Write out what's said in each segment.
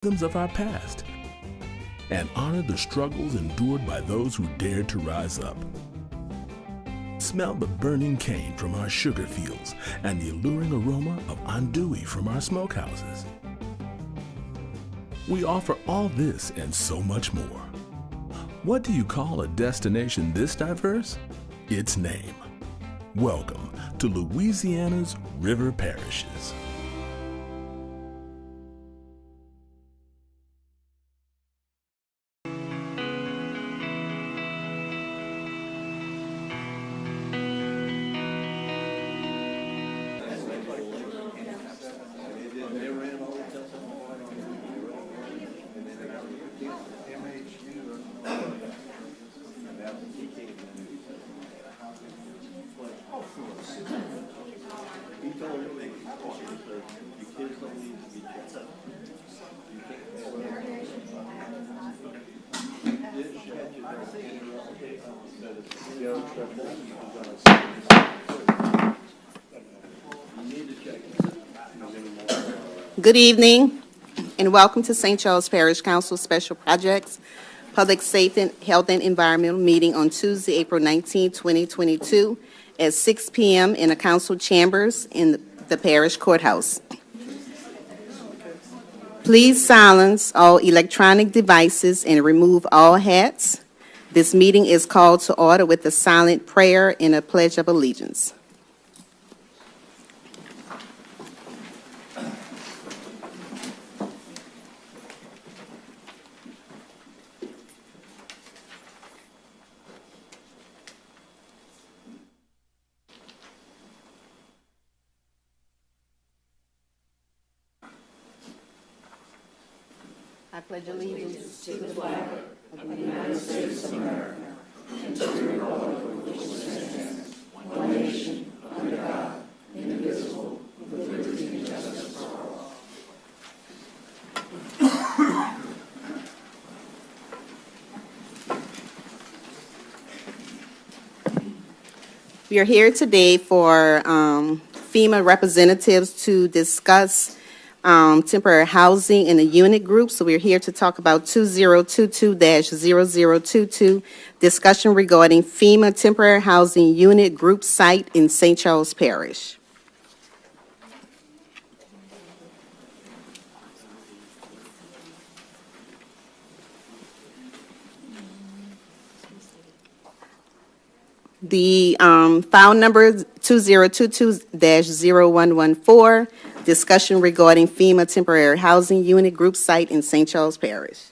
rhythms of our past and honor the struggles endured by those who dared to rise up. Smell the burning cane from our sugar fields and the alluring aroma of andouille from our smokehouses. We offer all this and so much more. What do you call a destination this diverse? Its name. Welcome to Louisiana's River Parishes. Good evening and welcome to St. Charles Parish Council Special Projects Public Safety, Health and Environmental Meeting on Tuesday, April 19, 2022 at 6 p.m. in the council chambers in the parish courthouse. Please silence all electronic devices and remove all hats. This meeting is called to order with a silent prayer and a pledge of allegiance. I pledge allegiance to the flag of the United States of America and to the republic for which it stands, one nation, under God, indivisible, with liberty and justice for all. We are here today for FEMA representatives to discuss temporary housing in a unit group. So we're here to talk about 2022-0022, discussion regarding FEMA temporary housing unit group site in St. Charles Parish. The file number 2022-0114, discussion regarding FEMA temporary housing unit group site in St. Charles Parish.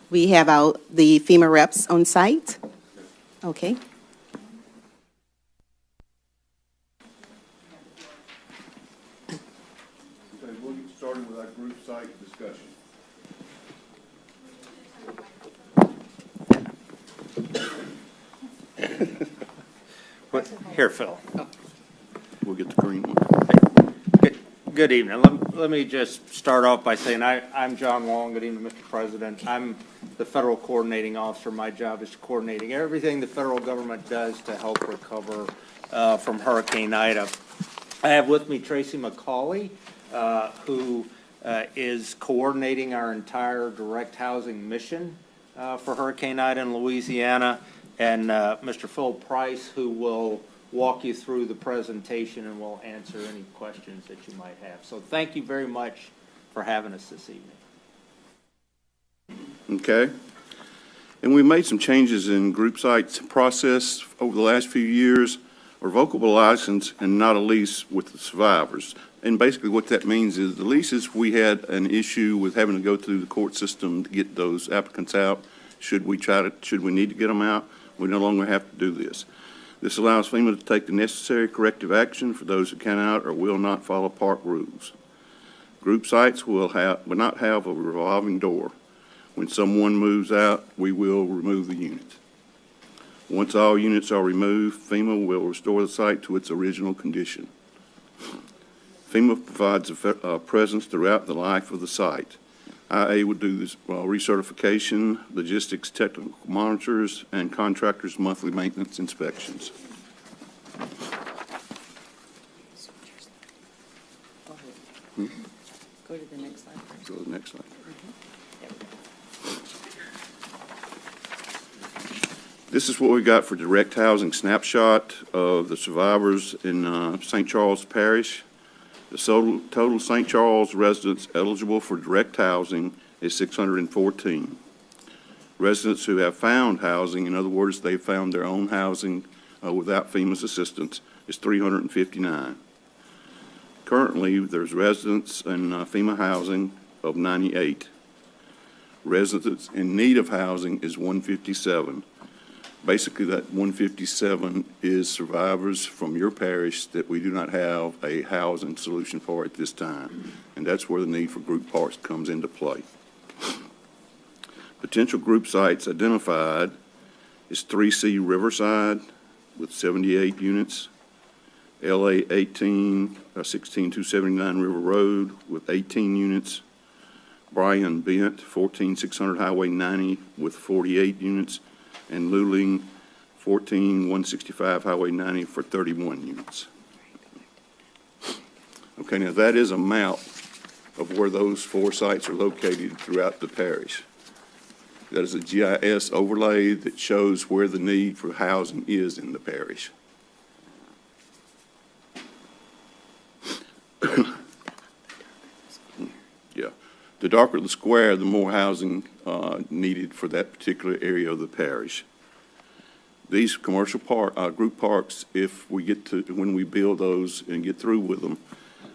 We have the FEMA reps on site. Okay. Okay, we'll get started with our group site discussion. Here, Phil. We'll get the green one. Good evening. Let me just start off by saying I'm John Long. Good evening, Mr. President. I'm the federal coordinating officer. My job is coordinating everything the federal government does to help recover from Hurricane Ida. I have with me Tracy McCauley, who is coordinating our entire direct housing mission for Hurricane Ida in Louisiana, and Mr. Phil Price, who will walk you through the presentation and will answer any questions that you might have. So thank you very much for having us this evening. Okay. And we made some changes in group sites process over the last few years, a revocable license and not a lease with the survivors. And basically what that means is the leases, we had an issue with having to go through the court system to get those applicants out. Should we need to get them out? We no longer have to do this. This allows FEMA to take the necessary corrective action for those who cannot or will not follow park rules. Group sites will not have a revolving door. When someone moves out, we will remove the unit. Once all units are removed, FEMA will restore the site to its original condition. FEMA provides a presence throughout the life of the site. IA would do this recertification, logistics, technical monitors, and contractors' monthly maintenance inspections. Go to the next slide first. Go to the next slide. This is what we got for direct housing snapshot of the survivors in St. Charles Parish. The total St. Charles residents eligible for direct housing is 614. Residents who have found housing, in other words, they found their own housing without FEMA's assistance, is 359. Currently, there's residents in FEMA housing of 98. Residents in need of housing is 157. Basically, that 157 is survivors from your parish that we do not have a housing solution for at this time. And that's where the need for group parks comes into play. Potential group sites identified is 3C Riverside with 78 units, LA 16279 River Road with 18 units, Brian Bent 14600 Highway 90 with 48 units, and Luling 14165 Highway 90 for 31 units. Okay, now that is a map of where those 4 sites are located throughout the parish. That is a GIS overlay that shows where the need for housing is in the parish. Yeah. The darker the square, the more housing needed for that particular area of the parish. These commercial group parks, if we get to, when we build those and get through with them,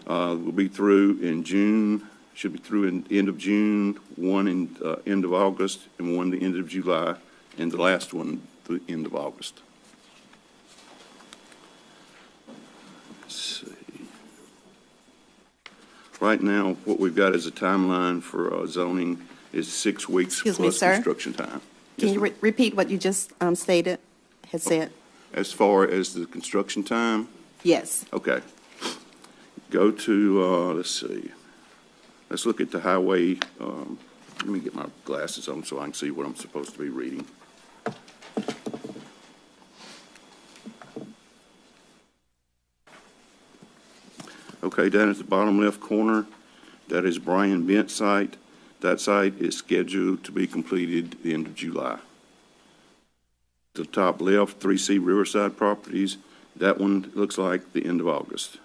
we'll be through in June, should be through in the end of June, one in end of August, and one the end of July, and the last one the end of August. Let's see. Right now, what we've got as a timeline for zoning is 6 weeks Excuse me, plus sir? construction time. Can Yes, you ma'am. repeat what you just stated, had said? As far as the construction time, Yes. okay. Go to, let's see. Let's look at the highway. Let me get my glasses on so I can see what I'm supposed to be reading. Okay, down at the bottom left corner, that is Brian Bent's site. That site is scheduled to be completed the end of July. The top left, 3C Riverside Properties, that one looks like the end of August.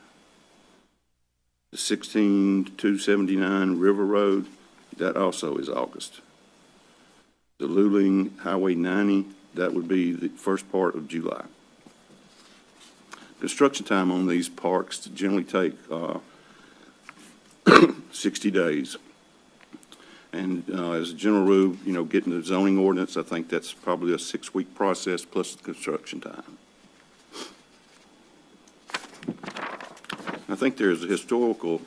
The 16279 River Road, that also is August. The Luling Highway 90, that would be the first part of July. Construction time on these parks generally take 60 days. And as a general rule, you know, getting the zoning ordinance, I think that's probably a 6-week process plus the construction time. I think there's a historical,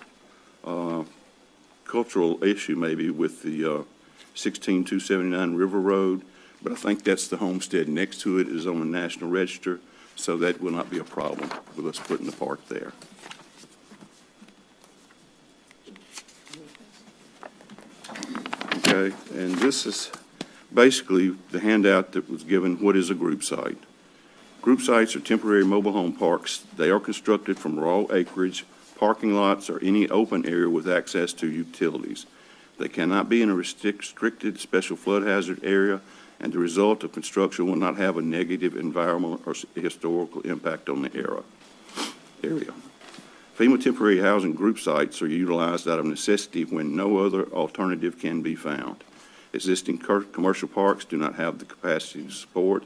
cultural issue maybe with the 16279 River Road, but I think that's the homestead next to it is on the National Register, so that will not be a problem with us putting the park there. Okay, and this is basically the handout that was given, what is a group site? Group sites are temporary mobile home parks. They are constructed from raw acreage, parking lots, or any open area with access to utilities. They cannot be in a restricted special flood hazard area, and the result of construction will not have a negative environmental or historical impact on the area. FEMA temporary housing group sites are utilized out of necessity when no other alternative can be found. Existing commercial parks do not have the capacity to support.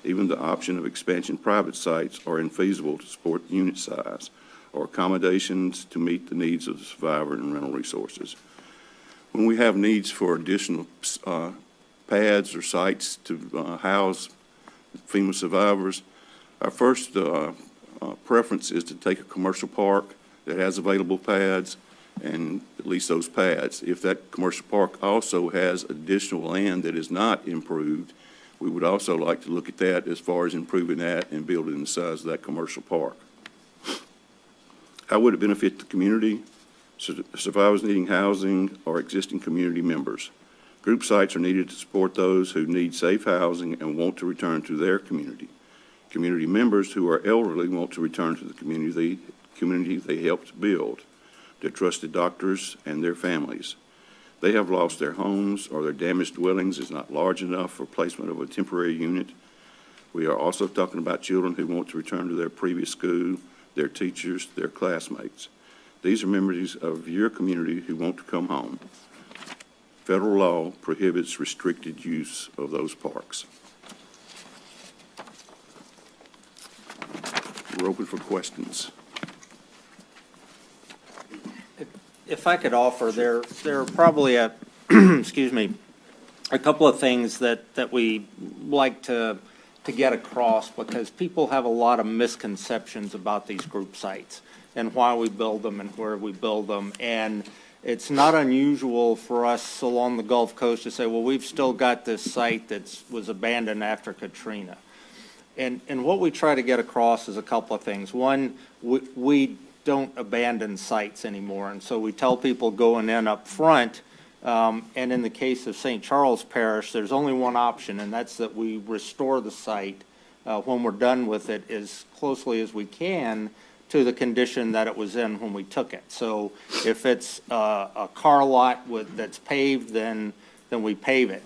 Even the option of expansion private sites are infeasible to support unit size or accommodations to meet the needs of the survivor and rental resources. When we have needs for additional pads or sites to house FEMA survivors, our first preference is to take a commercial park that has available pads and at least those pads. If that commercial park also has additional land that is not improved, we would also like to look at that as far as improving that and building the size of that commercial park. How would it benefit the community? Survivors needing housing or existing community members. Group sites are needed to support those who need safe housing and want to return to their community. Community members who are elderly want to return to the community they helped build. their trusted doctors, and their families. They have lost their homes or their damaged dwellings is not large enough for placement of a temporary unit. We are also talking about children who want to return to their previous school, their teachers, their classmates. These are members of your community who want to come home. Federal law prohibits restricted use of those parks. We're open for questions. If I could offer, there are probably excuse me, a couple of things that we like to get across, because people have a lot of misconceptions about these group sites and why we build them and where we build them. And it's not unusual for us along the Gulf Coast to say, well, we've still got this site that was abandoned after Katrina. And what we try to get across is a couple of things. One, we don't abandon sites anymore. And so we tell people going in up front, and in the case of St. Charles Parish, there's only one option, and that's that we restore the site when we're done with it as closely as we can to the condition that it was in when we took it. So if it's a car lot that's paved, then we pave it.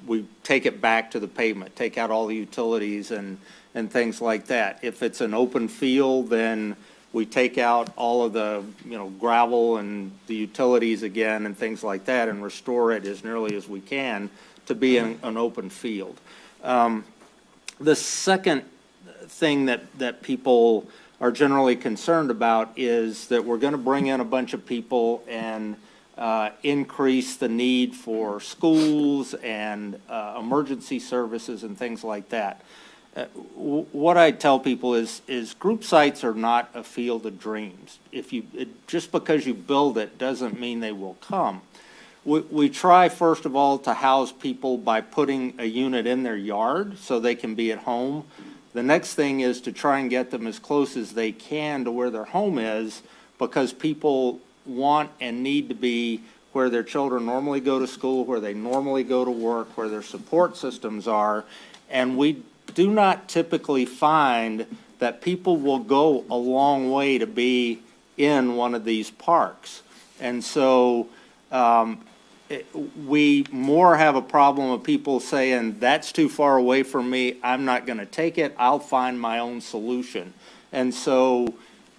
We take it back to the pavement, take out all the utilities and things like that. If it's an open field, then we take out all of the, gravel and the utilities again and things like that and restore it as nearly as we can to be an open field. The second thing that people are generally concerned about is that we're going to bring in a bunch of people and increase the need for schools and emergency services and things like that. What I tell people is group sites are not a field of dreams. Just because you build it doesn't mean they will come. We try, first of all, to house people by putting a unit in their yard so they can be at home. The next thing is to try and get them as close as they can to where their home is, because people want and need to be where their children normally go to school, where they normally go to work, where their support systems are. And we do not typically find that people will go a long way to be in one of these parks. And so we more have a problem of people saying, that's too far away from me, I'm not going to take it, I'll find my own solution. And so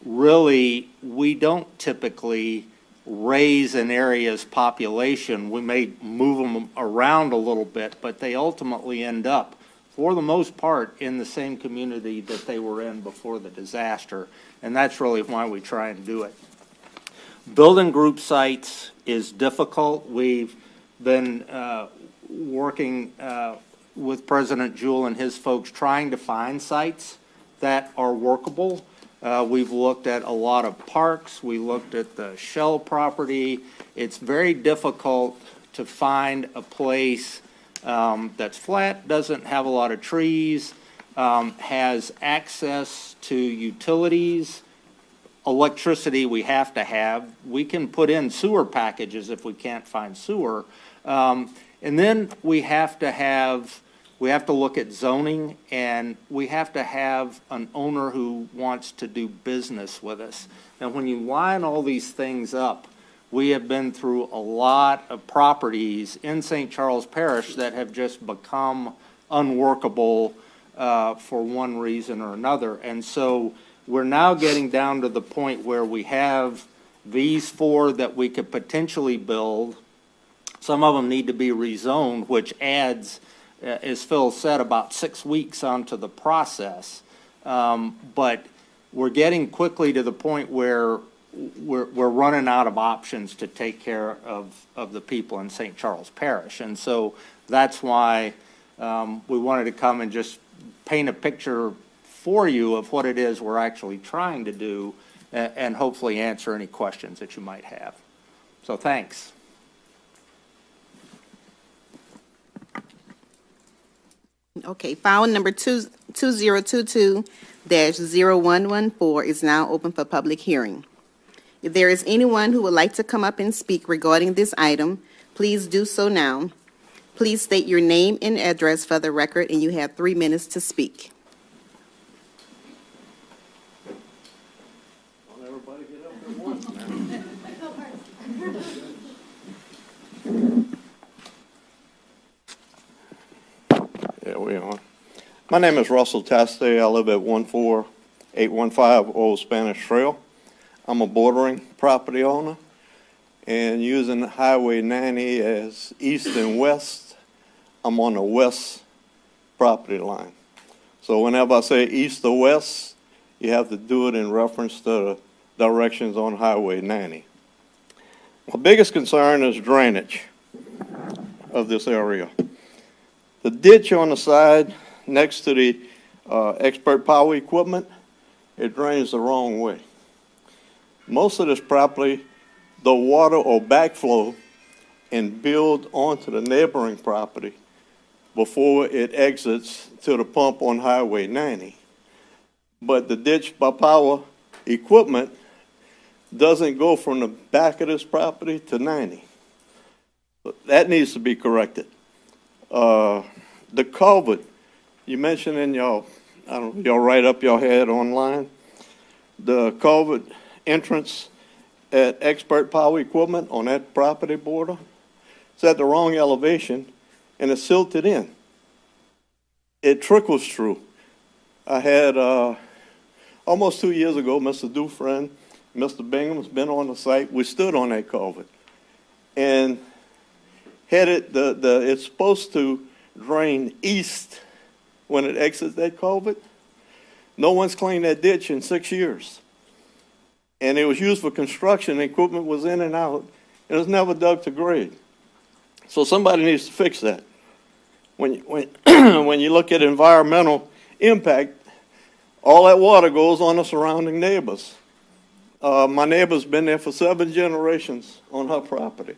really, we don't typically raise an area's population. We may move them around a little bit, but they ultimately end up, for the most part, in the same community that they were in before the disaster. And that's really why we try and do it. Building group sites is difficult. We've been working with President Jewell and his folks trying to find sites that are workable. We've looked at a lot of parks. We looked at the Shell property. It's very difficult to find a place that's flat, doesn't have a lot of trees, has access to utilities. Electricity we have to have. We can put in sewer packages if we can't find sewer. And then we have to look at zoning, and we have to have an owner who wants to do business with us. And when you line all these things up, we have been through a lot of properties in St. Charles Parish that have just become unworkable for one reason or another. And so we're now getting down to the point where we have these 4 that we could potentially build. Some of them need to be rezoned, which adds, as Phil said, about 6 weeks onto the process. But we're getting quickly to the point where we're running out of options to take care of the people in St. Charles Parish. And so that's why we wanted to come and just paint a picture for you of what it is we're actually trying to do, and hopefully answer any questions that you might have. So thanks. Okay, file number 2022-0114 is now open for public hearing. If there is anyone who would like to come up and speak regarding this item, please do so now. Please state your name and address for the record, and you have 3 minutes to speak. Don't everybody get up at once now. My name is Russell Taste. I live at 14815 Old Spanish Trail. I'm a bordering property owner, and using Highway 90 as east and west, I'm on the west property line. So whenever I say east or west, you have to do it in reference to the directions on Highway 90. My biggest concern is drainage of this area. The ditch on the side next to the expert power equipment, it drains the wrong way. Most of this property, the water will backflow and build onto the neighboring property before it exits to the pump on Highway 90. But the ditch by power equipment doesn't go from the back of this property to 90. That needs to be corrected. The culvert, you mentioned in your, I don't know, your write-up y'all had online, the culvert entrance at Expert Power Equipment on that property border, it's at the wrong elevation and it's silted in. It trickles through. I had, almost 2 years ago, Mr. Dufresne, Mr. Bingham's been on the site. We stood on that culvert and headed it's supposed to drain east when it exits that culvert. No one's cleaned that ditch in 6 years. And it was used for construction. The equipment was in and out. It was never dug to grade. So somebody needs to fix that. When you look at environmental impact, all that water goes on the surrounding neighbors. My neighbor's been there for 7 generations on her property.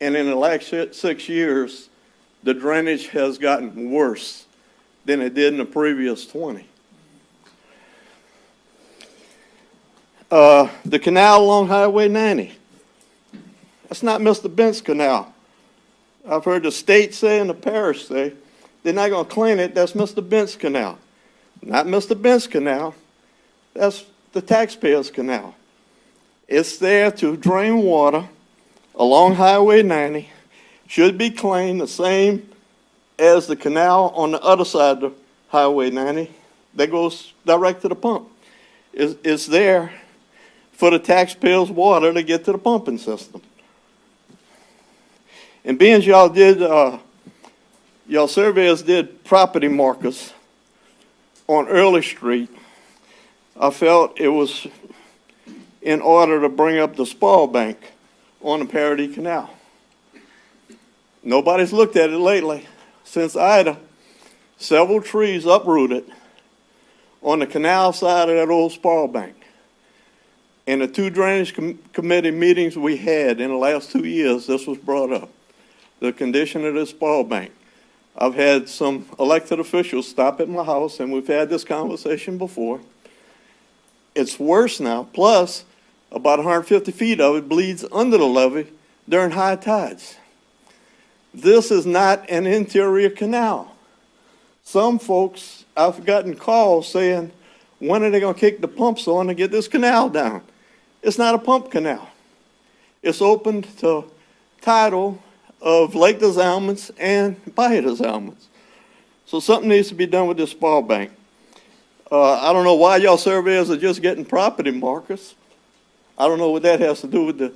And in the last 6 years, the drainage has gotten worse than it did in the previous 20. The canal along Highway 90, that's not Mr. Bent's canal. I've heard the state say and the parish say they're not going to clean it. That's Mr. Bent's canal. Not Mr. Bent's canal. That's the taxpayer's canal. It's there to drain water along Highway 90. Should be cleaned the same as the canal on the other side of Highway 90 that goes direct to the pump. It's there for the taxpayers' water to get to the pumping system. And being y'all surveyors did property markers on Early Street, I felt it was in order to bring up the spoil bank on the Parody Canal. Nobody's looked at it lately. Since Ida, several trees uprooted on the canal side of that old spoil bank. In the 2 drainage committee meetings we had in the last 2 years, this was brought up, the condition of this spoil bank. I've had some elected officials stop at my house, and we've had this conversation before. It's worse now, plus about 150 feet of it bleeds under the levee during high tides. This is not an interior canal. Some folks, I've gotten calls saying, when are they going to kick the pumps on to get this canal down? It's not a pump canal. It's open to tidal of lake desalments and bayou desalments. So something needs to be done with this spoil bank. I don't know why y'all surveyors are just getting property markers. I don't know what that has to do with the,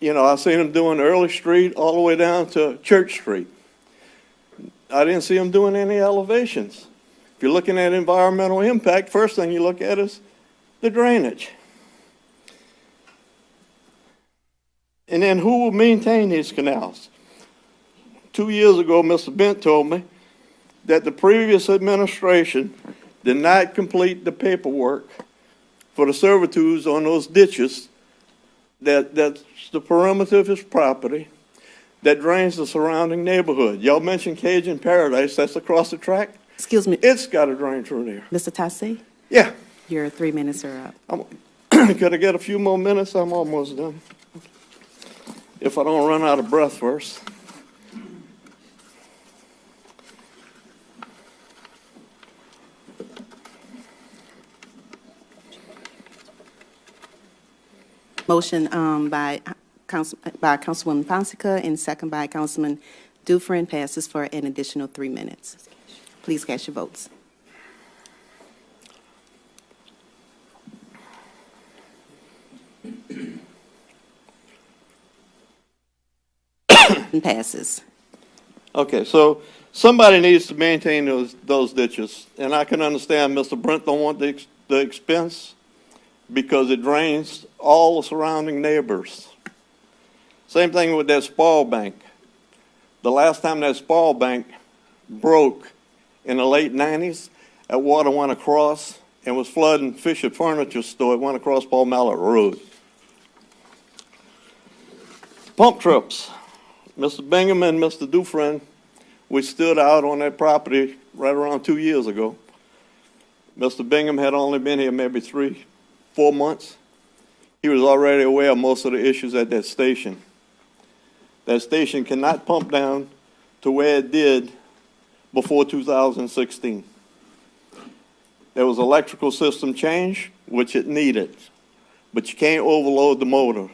I've seen them doing Early Street all the way down to Church Street. I didn't see them doing any elevations. If you're looking at environmental impact, first thing you look at is the drainage. And then who will maintain these canals? 2 years ago, Mr. Bent told me that the previous administration did not complete the paperwork for the servitudes on those ditches that's the perimeter of his property that drains the surrounding neighborhood. Y'all mentioned Cajun Paradise, that's across the track. Excuse me. It's got to drain through there. Mr. Tasse, Yeah. your 3 minutes are up. Could I get a few more minutes? I'm almost done. If I don't run out of breath first. Motion by Councilwoman Fonseca and second by Councilman Dufresne passes for an additional 3 minutes. Please cast your votes. And passes. Okay, so somebody needs to maintain those ditches, and I can understand Mr. Brent don't want the expense because it drains all the surrounding neighbors. Same thing with that spall bank. The last time that spall bank broke in the late 90s, that water went across and was flooding Fisher Furniture Store. It went across Paul Mallet Road. Pump trips. Mr. Bingham and Mr. Dufresne, we stood out on that property right around 2 years ago. Mr. Bingham had only been here maybe 3-4 months. He was already aware of most of the issues at that station. That station cannot pump down to where it did before 2016. There was electrical system change, which it needed, but you can't overload the motor.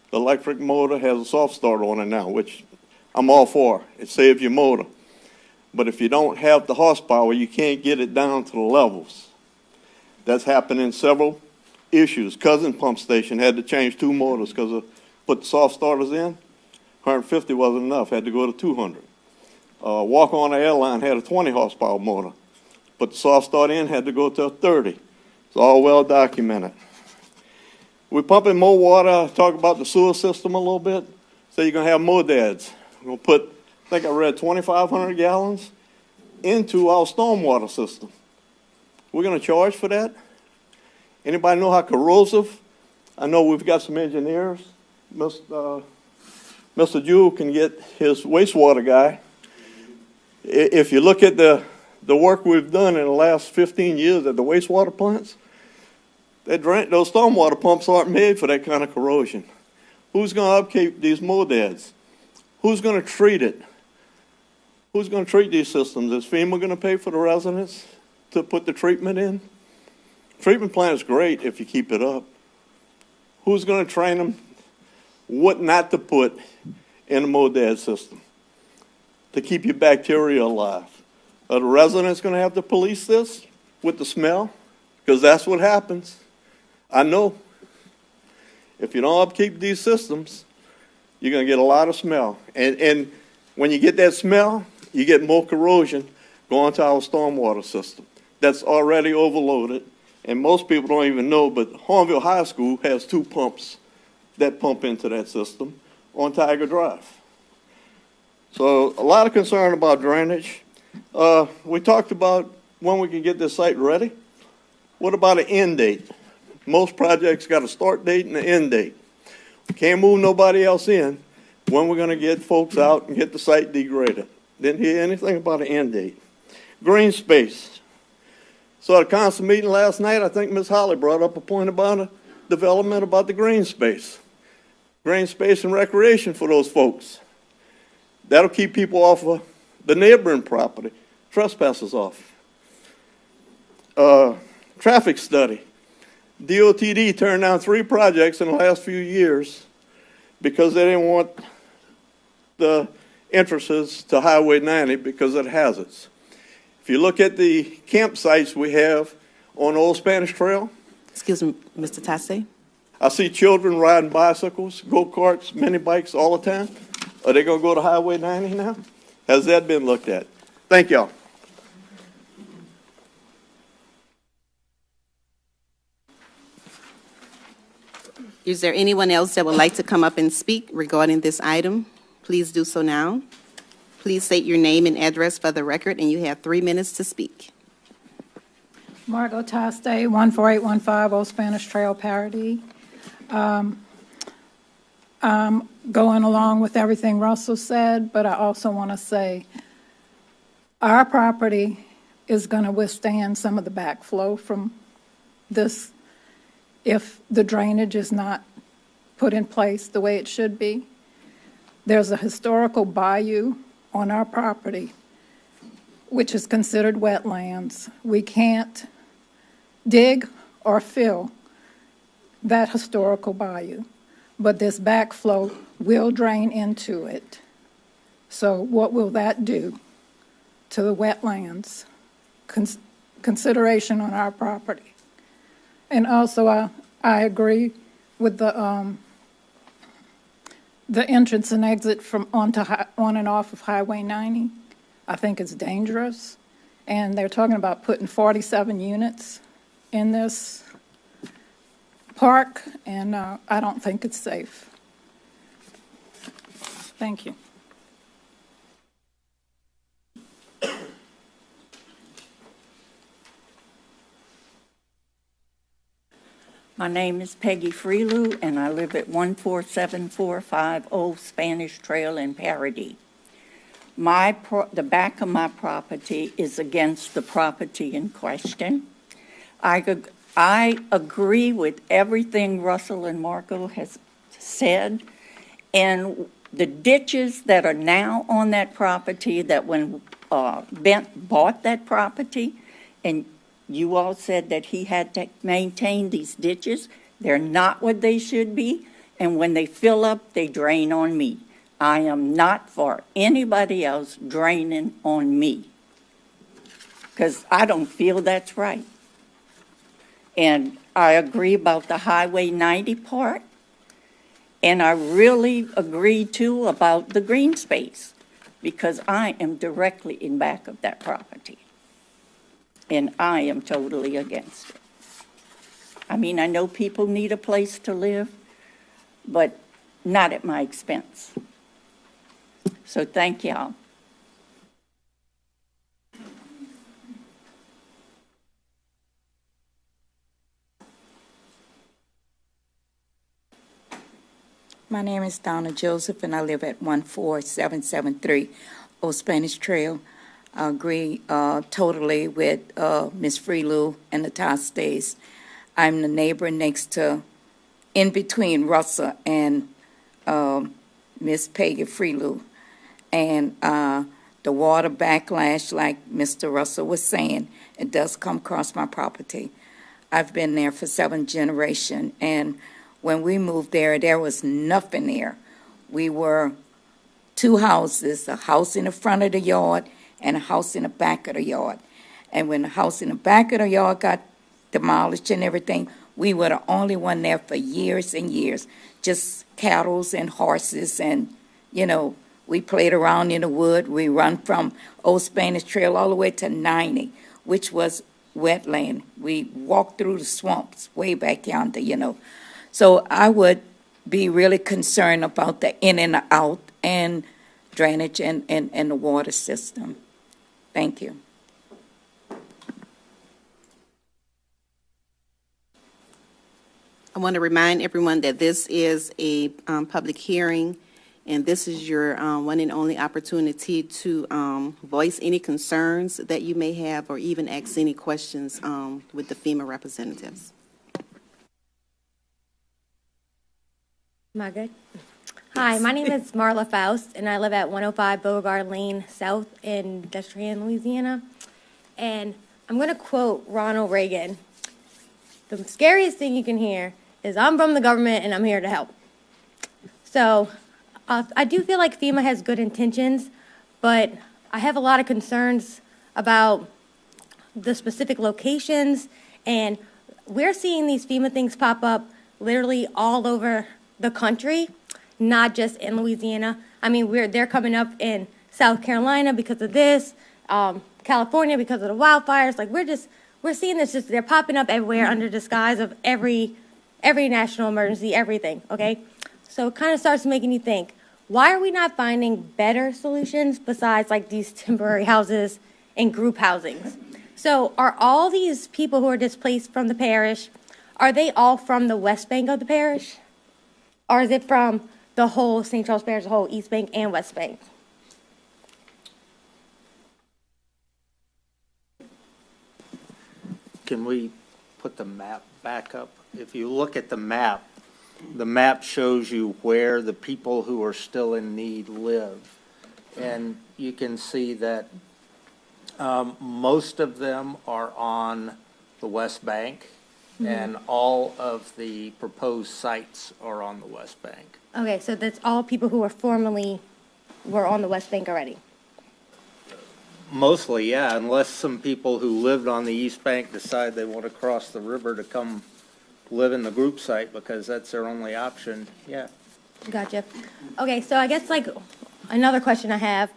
The electric motor has a soft start on it now, which I'm all for. It saves your motor. But if you don't have the horsepower, you can't get it down to the levels. That's happened in several issues. Cousin Pump Station had to change 2 motors because of put the soft starters in. 150 wasn't enough, had to go to 200. Walk On Airline had a 20 horsepower motor. Put the soft start in, had to go to a 30. It's all well documented. We're pumping more water. Talk about the sewer system a little bit. So you're going to have more dads. We're going to put, I think I read 2,500 gallons into our stormwater system. We're going to charge for that. Anybody know how corrosive? I know we've got some engineers. Mr. Jewell can get his wastewater guy. If you look at the work we've done in the last 15 years at the wastewater plants, those stormwater pumps aren't made for that kind of corrosion. Who's going to upkeep these modads? Who's going to treat it? Who's going to treat these systems? Is FEMA going to pay for the residents to put the treatment in? Treatment plant is great if you keep it up. Who's going to train them what not to put in a modad system to keep your bacteria alive? Are the residents going to have to police this with the smell? Because that's what happens. I know. If you don't upkeep these systems, you're going to get a lot of smell. And when you get that smell, you get more corrosion going to our stormwater system. That's already overloaded. And most people don't even know, but Hornville High School has 2 pumps that pump into that system on Tiger Drive. So a lot of concern about drainage. We talked about when we can get this site ready. What about an end date? Most projects got a start date and an end date. We can't move nobody else in. When we're going to get folks out and get the site degraded? Didn't hear anything about an end date. Green space. So at a council meeting last night, I think Ms. Holly brought up a point about a development about the green space. Green space and recreation for those folks. That'll keep people off of the neighboring property, trespassers off. Traffic study. DOTD turned down 3 projects in the last few years because they didn't want the entrances to Highway 90 because of the hazards. If you look at the campsites we have on Old Spanish Trail. Excuse me, Mr. Tasse? I see children riding bicycles, go-karts, mini bikes all the time. Are they going to go to Highway 90 now? Has that been looked at? Thank y'all. Is there anyone else that would like to come up and speak regarding this item? Please do so now. Please state your name and address for the record, and you have 3 minutes to speak. Margot Taste, 14815 Old Spanish Trail, Parody. I'm going along with everything Russell said, but I also want to say our property is going to withstand some of the backflow from this if the drainage is not put in place the way it should be. There's a historical bayou on our property, which is considered wetlands. We can't dig or fill that historical bayou, but this backflow will drain into it. So what will that do to the wetlands consideration on our property. And also, I agree with the entrance and exit from on and off of Highway 90. I think it's dangerous. And they're talking about putting 47 units in this park, and I don't think it's safe. Thank you. My name is Peggy Freelou, and I live at 14745 Old Spanish Trail in Paradis. The back of my property is against the property in question. I agree with everything Russell and Marco has said, and the ditches that are now on that property, that when Bent bought that property, and you all said that he had to maintain these ditches, they're not what they should be, and when they fill up, they drain on me. I am not for anybody else draining on me, because I don't feel that's right. And I agree about the Highway 90 part, and I really agree, too, about the green space, because I am directly in back of that property, and I am totally against it. I mean, I know people need a place to live, but not at my expense. So thank y'all. My name is Donna Joseph, and I live at 14773 Old Spanish Trail. I agree totally with Ms. Freelou and the Tostes. I'm the neighbor next to, in between Russell and Ms. Peggy Freelou. And the water backlash, like Mr. Russell was saying, it does come across my property. I've been there for 7 generations, and when we moved there, there was nothing there. We were 2 houses, a house in the front of the yard and a house in the back of the yard. And when the house in the back of the yard got demolished and everything, we were the only one there for years and years, just cattle and horses, and, you know, we played around in the wood. We run from Old Spanish Trail all the way to 90, which was wetland. We walked through the swamps way back yonder, you know. So I would be really concerned about the in and out and drainage and the water system. Thank you. I want to remind everyone that this is a public hearing, and this is your one and only opportunity to voice any concerns that you may have or even ask any questions with the FEMA representatives. Am I good? Hi, my name is Marla Faust, and I live at 105 Beauregard Lane South in Destrehan, Louisiana. And I'm going to quote Ronald Reagan. The scariest thing you can hear is, "I'm from the government and I'm here to help." So I do feel like FEMA has good intentions, but I have a lot of concerns about the specific locations, and we're seeing these FEMA things pop up literally all over the country, not just in Louisiana. I mean, they're coming up in South Carolina because of this, California because of the wildfires. Like, we're seeing this, they're popping up everywhere under disguise of every national emergency, everything, okay? So it kind of starts making you think, why are we not finding better solutions besides like these temporary houses and group housings? So are all these people who are displaced from the parish, are they all from the West Bank of the parish? Or is it from the whole St. Charles Parish, the whole East Bank and West Bank? Can we put the map back up? If you look at the map shows you where the people who are still in need live. And you can see that most of them are on the West Bank, and all of the proposed sites are on the West Bank. Okay, so that's all people who were on the West Bank already. Mostly, yeah, unless some people who lived on the East Bank decide they want to cross the river to come live in the group site because that's their only option, yeah. Gotcha. Okay, so I guess like another question I have,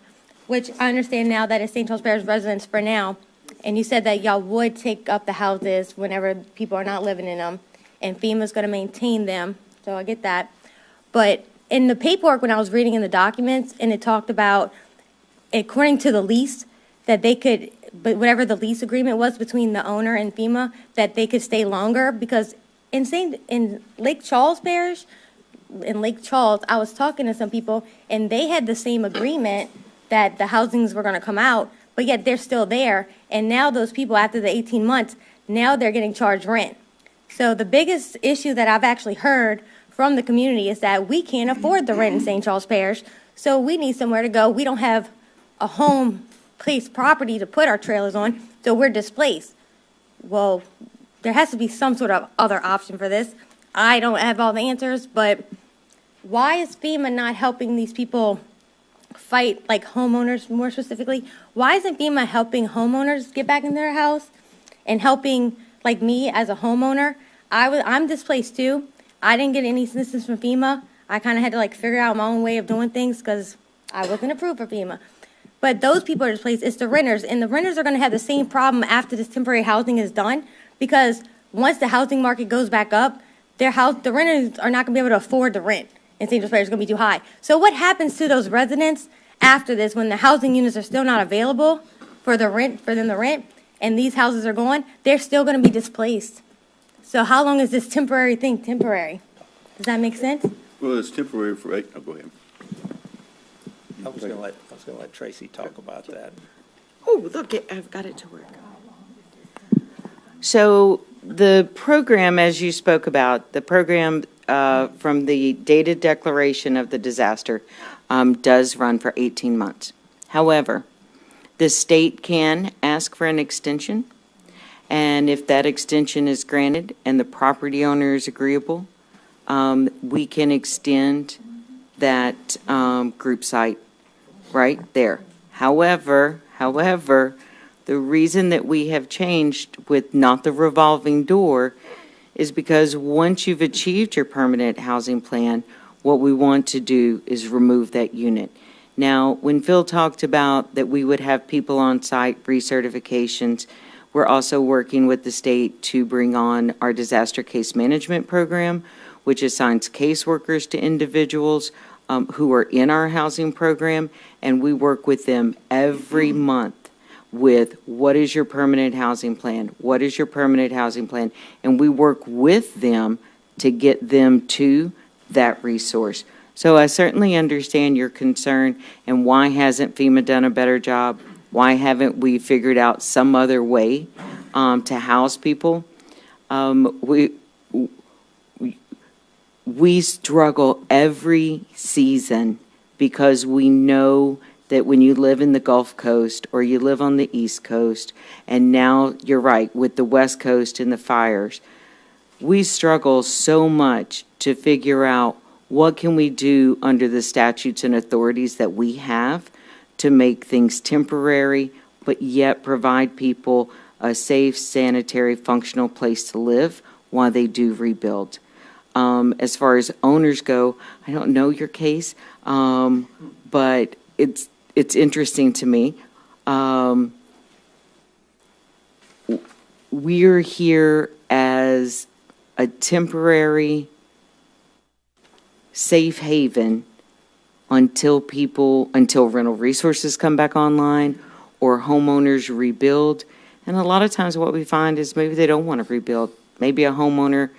which I understand now that it's St. Charles Parish residents for now, and you said that y'all would take up the houses whenever people are not living in them, and FEMA's going to maintain them, so I get that. But in the paperwork, when I was reading in the documents, and it talked about, according to the lease, that they could, but whatever the lease agreement was between the owner and FEMA, that they could stay longer, because in Lake Charles Parish, in Lake Charles, I was talking to some people, and they had the same agreement that the housings were gonna come out, but yet they're still there, and now those people, after the 18 months, now they're getting charged rent. So the biggest issue that I've actually heard from the community is that we can't afford the rent in St. Charles Parish, so we need somewhere to go. We don't have a home place property to put our trailers on, so we're displaced. Well, there has to be some sort of other option for this. I don't have all the answers, but why is FEMA not helping these people fight, like homeowners more specifically? Why isn't FEMA helping homeowners get back in their house and helping, like me as a homeowner? I'm displaced too. I didn't get any assistance from FEMA. I kind of had to like figure out my own way of doing things because I wasn't approved for FEMA. But those people are displaced. It's the renters, and the renters are going to have the same problem after this temporary housing is done, because once the housing market goes back up, the renters are not going to be able to afford the rent, and St. Charles Parish is going to be too high. So what happens to those residents after this when the housing units are still not available for them to rent, and these houses are gone? They're still going to be displaced. So how long is this temporary thing temporary? Does that make sense? Well, it's temporary for, oh, go ahead. I was gonna let Tracy talk about that. Oh, look, I've got it to work. So the program, as you spoke about, the program from the dated declaration of the disaster does run for 18 months. However, the state can ask for an extension, and if that extension is granted and the property owner is agreeable, we can extend that group site right there. However, the reason that we have changed with not the revolving door is because once you've achieved your permanent housing plan, what we want to do is remove that unit. Now, when Phil talked about that we would have people on site recertifications, we're also working with the state to bring on our disaster case management program, which assigns caseworkers to individuals who are in our housing program, and we work with them every month with what is your permanent housing plan? What is your permanent housing plan? And we work with them to get them to that resource. So I certainly understand your concern, and why hasn't FEMA done a better job? Why haven't we figured out some other way to house people? We struggle every season because we know that when you live in the Gulf Coast or you live on the East Coast, and now you're right, with the West Coast and the fires, we struggle so much to figure out what can we do under the statutes and authorities that we have to make things temporary, but yet provide people a safe, sanitary, functional place to live while they do rebuild. As far as owners go, I don't know your case, but it's interesting to me. We're here as a temporary safe haven until rental resources come back online or homeowners rebuild. And a lot of times what we find is maybe they don't want to rebuild. Maybe a homeowner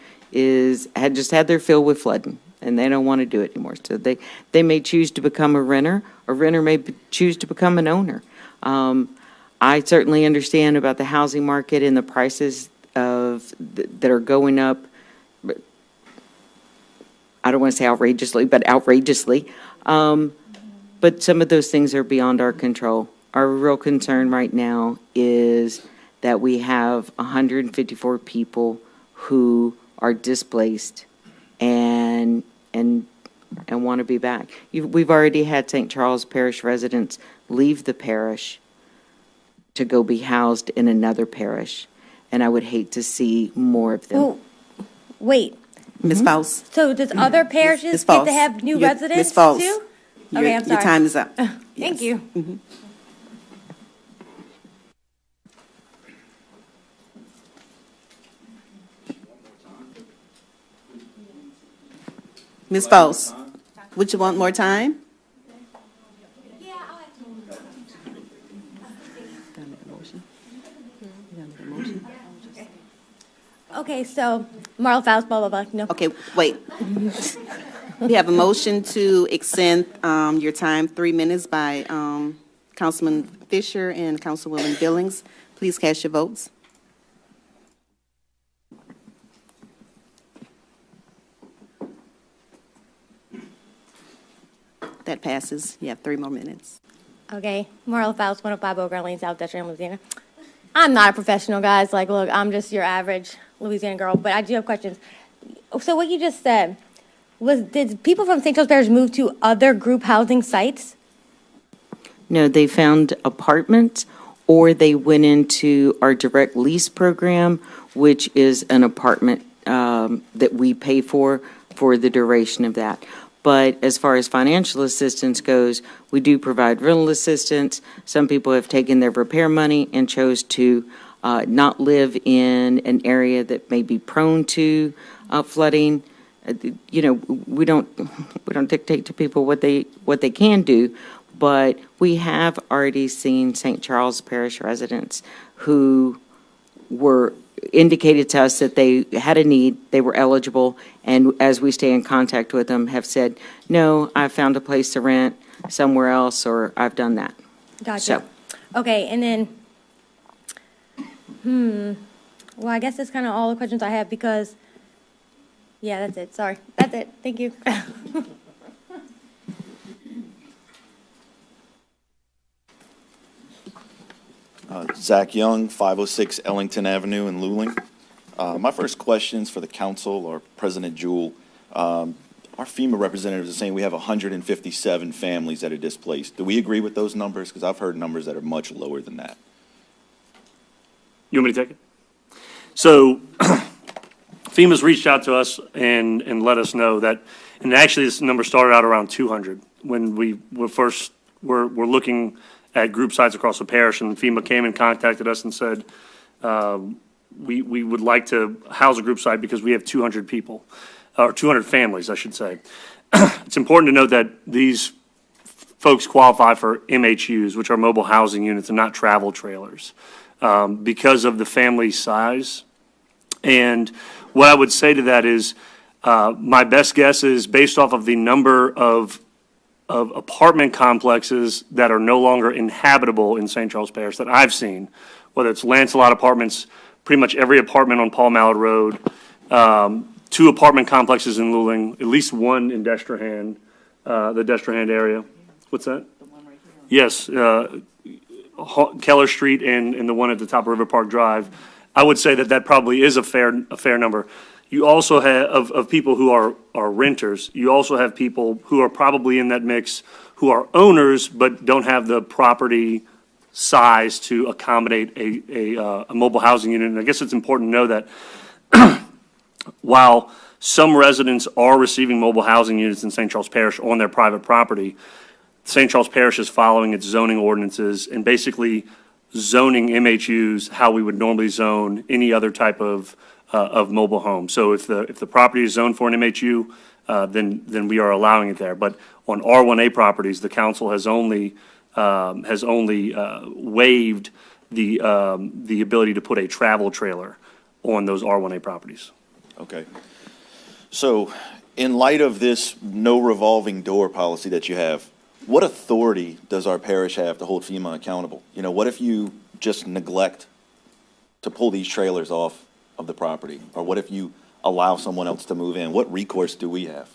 had just had their fill with flooding and they don't want to do it anymore. So they may choose to become a renter may choose to become an owner. I certainly understand about the housing market and the prices that are going up. I don't want to say outrageously, but outrageously. But some of those things are beyond our control. Our real concern right now is that we have 154 people who are displaced and want to be back. We've already had St. Charles Parish residents leave the parish to go be housed in another parish, and I would hate to see more of them. Well, wait, Ms. Faust? so does other parishes Ms. get to Faust, have new Ms. residents Faust, too? Your- Okay, I'm sorry. Your time is up. Thank Yes. you. Ms. Faust, would you want more time? Okay, so Marla Faust, blah, blah, blah, no. Okay, wait. We have a motion to extend your time 3 minutes by Councilman Fisher and Councilwoman Billings. Please cast your votes. That passes. You have 3 more minutes. Okay, Marla Faust, 105 Beauregard Lane, South Destrehan, Louisiana. I'm not a professional, guys. Like, look, I'm just your average Louisiana girl, but I do have questions. So what you just said, did people from St. Charles Parish move to other group housing sites? No, they found apartments, or they went into our direct lease program, which is an apartment that we pay for the duration of that. But as far as financial assistance goes, we do provide rental assistance. Some people have taken their repair money and chose to not live in an area that may be prone to flooding. You know, we don't dictate to people what they can do, but we have already seen St. Charles Parish residents who were indicated to us that they had a need, they were eligible, and as we stay in contact with them, have said, no, I found a place to rent somewhere else, or I've done that. Gotcha. So, Okay, and then, well, I guess that's kind of all the questions I have because, yeah, that's it. Sorry. That's it. Thank you. Zach Young, 506 Ellington Avenue in Luling. My first question is for the council or President Jewell. Our FEMA representatives are saying we have 157 families that are displaced. Do we agree with those numbers? Because I've heard numbers that are much lower than that. You want me to take it? So FEMA's reached out to us and let us know that, and actually this number started out around 200 when we were first were looking at group sites across the parish, and FEMA came and contacted us and said, we would like to house a group site because we have 200 people, or 200 families, I should say. It's important to note that these folks qualify for MHUs, which are mobile housing units and not travel trailers, because of the family size. And what I would say to that is, my best guess is based off of the number of apartment complexes that are no longer inhabitable in St. Charles Parish that I've seen, whether it's Lancelot Apartments, pretty much every apartment on Paul Mallard Road, 2 apartment complexes in Luling, at least 1 in Destrehan, the Destrehan area. What's that? The one right here. Yes, Keller Street and the one at the top of River Park Drive. I would say that probably is a fair number. You also have, of people who are renters, you also have people who are probably in that mix who are owners but don't have the property size to accommodate a mobile housing unit. And I guess it's important to know that while some residents are receiving mobile housing units in St. Charles Parish on their private property, St. Charles Parish is following its zoning ordinances and basically zoning MHUs how we would normally zone any other type of mobile home. So if the property is zoned for an MHU, then we are allowing it there. But on R1A properties, the council has only waived the ability to put a travel trailer on those R1A properties. Okay. So in light of this no revolving door policy that you have, what authority does our parish have to hold FEMA accountable? You know, what if you just neglect to pull these trailers off of the property? Or what if you allow someone else to move in? What recourse do we have?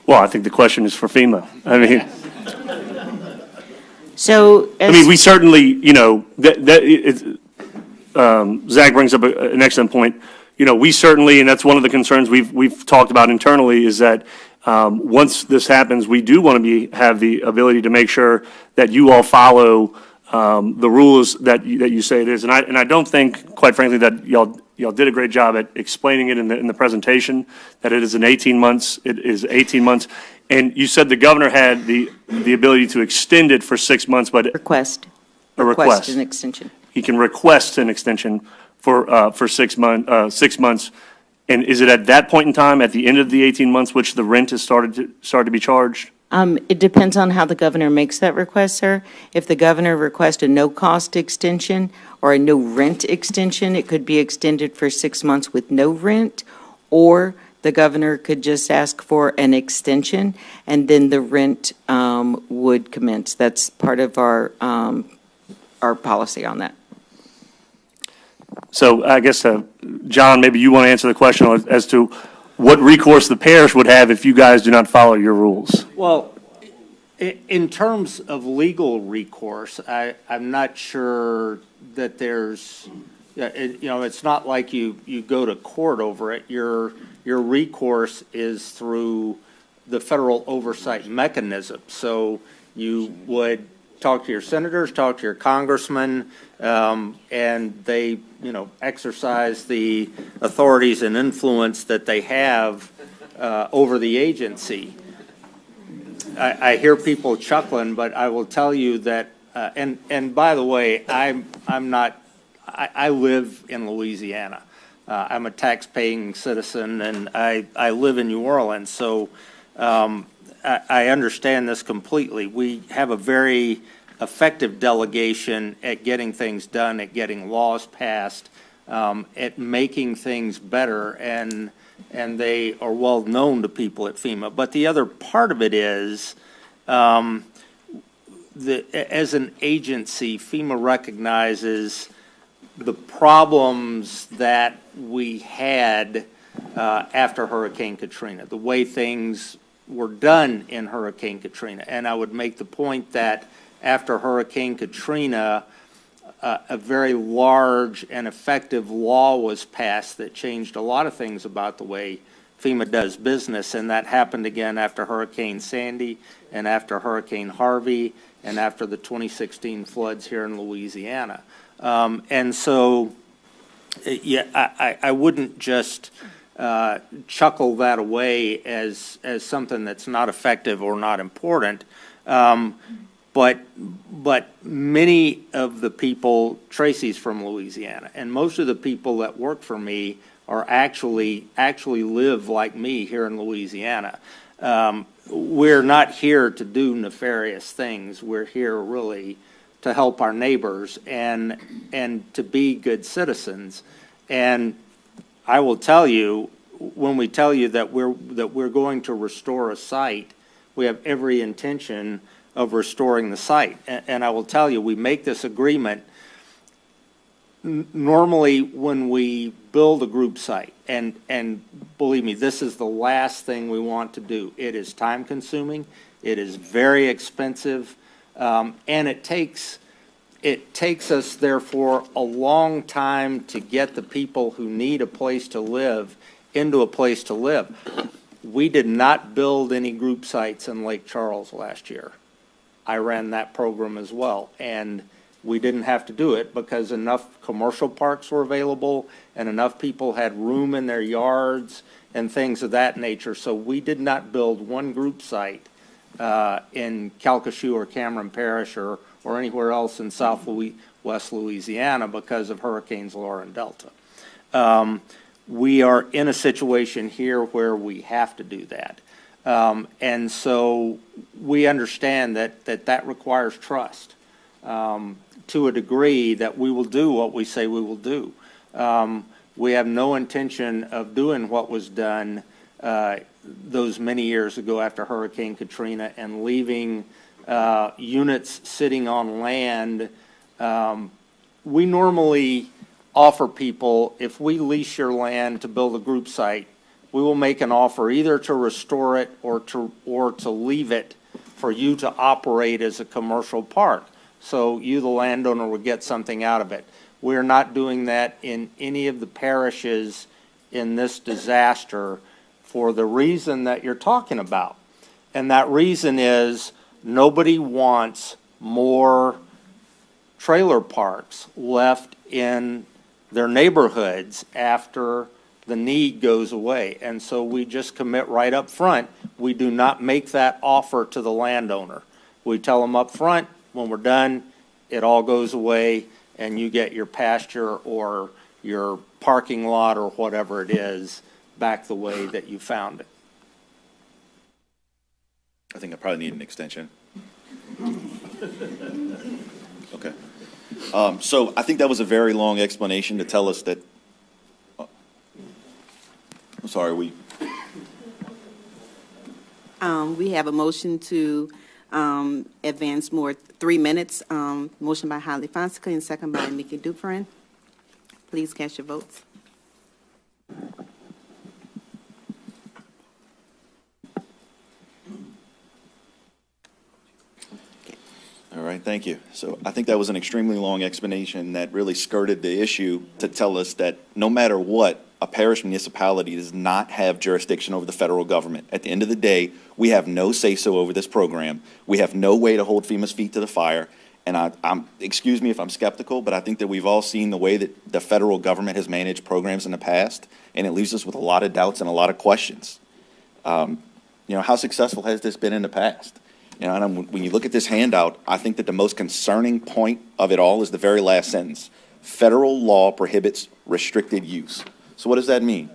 Well, I think the question is for FEMA. I mean, So, we certainly, you know, Zach brings up an excellent point. You know, we certainly, and that's one of the concerns we've talked about internally, is that once this happens, we do want to have the ability to make sure that you all follow the rules that you say it is. And I don't think, quite frankly, that y'all did a great job at explaining it in the presentation, that it is 18 months. It is 18 months. And you said the governor had the ability to extend it for 6 months, but Request an extension. he can request an extension for 6 months. And is it at that point in time, at the end of the 18 months, which the rent has started to be charged? It depends on how the governor makes that request, sir. If the governor requests a no-cost extension or a no-rent extension, it could be extended for 6 months with no rent, or the governor could just ask for an extension, and then the rent would commence. That's part of our policy on that. So I guess, John, maybe you want to answer the question as to what recourse the parish would have if you guys do not follow your rules. Well, in terms of legal recourse, I'm not sure that there's, it's not like you go to court over it. Your recourse is through the federal oversight mechanism. So you would talk to your senators, talk to your congressmen, and they, exercise the authorities and influence that they have over the agency. I hear people chuckling, but I will tell you that, and by the way, I live in Louisiana. I'm a tax-paying citizen, and I live in New Orleans, so I understand this completely. We have a very effective delegation at getting things done, at getting laws passed, at making things better, and they are well known to people at FEMA. But the other part of it is, as an agency, FEMA recognizes the problems that we had after Hurricane Katrina, the way things were done in Hurricane Katrina. And I would make the point that after Hurricane Katrina, a very large and effective law was passed that changed a lot of things about the way FEMA does business, and that happened again after Hurricane Sandy and after Hurricane Harvey and after the 2016 floods here in Louisiana. And so, I wouldn't just chuckle that away as something that's not effective or not important. But many of the people, Tracy's from Louisiana, and most of the people that work for me are actually live like me here in Louisiana. We're not here to do nefarious things. We're here really to help our neighbors and to be good citizens. And I will tell you, when we tell you that we're going to restore a site, we have every intention of restoring the site. And I will tell you, we make this agreement normally when we build a group site, and believe me, this is the last thing we want to do. It is time consuming, it is very expensive, and it takes us, therefore, a long time to get the people who need a place to live into a place to live. We did not build any group sites in Lake Charles last year. I ran that program as well, and we didn't have to do it because enough commercial parks were available and enough people had room in their yards and things of that nature. So we did not build one group site in Calcasieu or Cameron Parish or anywhere else in West Louisiana because of Hurricanes Laura and Delta. We are in a situation here where we have to do that. And so we understand that requires trust to a degree that we will do what we say we will do. We have no intention of doing what was done those many years ago after Hurricane Katrina and leaving units sitting on land. We normally offer people, if we lease your land to build a group site, we will make an offer either to restore it or to leave it for you to operate as a commercial park. So you, the landowner, will get something out of it. We're not doing that in any of the parishes in this disaster for the reason that you're talking about. And that reason is nobody wants more trailer parks left in their neighborhoods after the need goes away. And so we just commit right up front, we do not make that offer to the landowner. We tell them up front, when we're done, it all goes away and you get your pasture or your parking lot or whatever it is back the way that you found it. I think I probably need an extension. Okay. So I think that was a very long explanation to tell us that, I'm sorry, We have a motion to advance more 3 minutes. Motion by Holly Fonseca and second by Mickey Dufresne. Please cast your votes. All right, thank you. So I think that was an extremely long explanation that really skirted the issue to tell us that no matter what, a parish municipality does not have jurisdiction over the federal government. At the end of the day, we have no say-so over this program. We have no way to hold FEMA's feet to the fire. And I'm excuse me if I'm skeptical, but I think that we've all seen the way that the federal government has managed programs in the past, and it leaves us with a lot of doubts and a lot of questions. How successful has this been in the past? And when you look at this handout, I think that the most concerning point of it all is the very last sentence. Federal law prohibits restricted use. So what does that mean?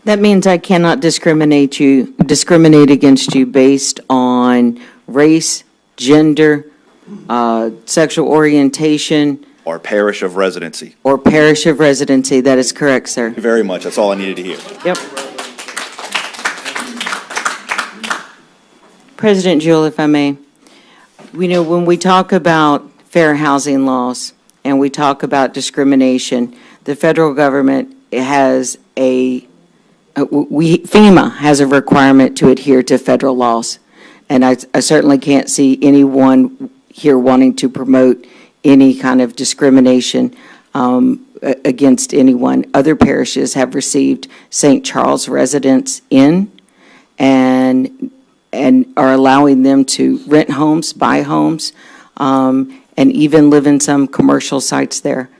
That means I cannot discriminate against you based on race, gender, sexual orientation. Or parish of residency. Or parish of residency. That is correct, sir. Thank you very much. That's all I needed to hear. Yep. President Jewell, if I may, when we talk about fair housing laws and we talk about discrimination, the federal government has FEMA has a requirement to adhere to federal laws. And I certainly can't see anyone here wanting to promote any kind of discrimination against anyone. Other parishes have received St. Charles residents in and are allowing them to rent homes, buy homes, and even live in some commercial sites there.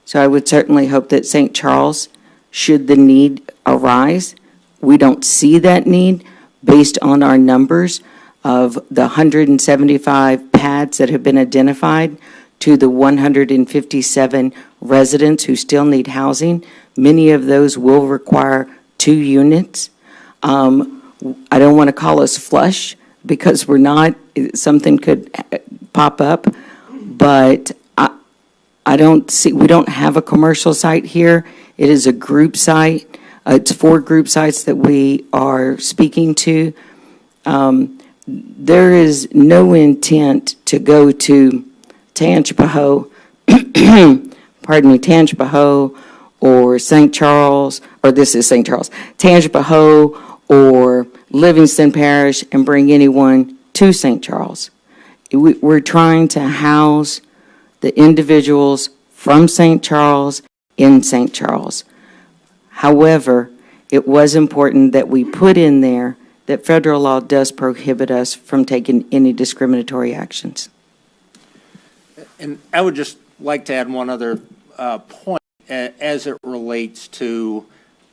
So I would certainly hope that St. Charles, should the need arise, we don't see that need based on our numbers of the 175 pads that have been identified to the 157 residents who still need housing. Many of those will require 2 units. I don't want to call us flush because we're not, something could pop up, but we don't have a commercial site here. It is a group site. It's 4 group sites that we are speaking to. There is no intent to go to Tangipahoa, Tangipahoa or St. Charles, or this is St. Charles, Tangipahoa or Livingston Parish and bring anyone to St. Charles. We're trying to house the individuals from St. Charles in St. Charles. However, it was important that we put in there that federal law does prohibit us from taking any discriminatory actions. And I would just like to add one other point as it relates to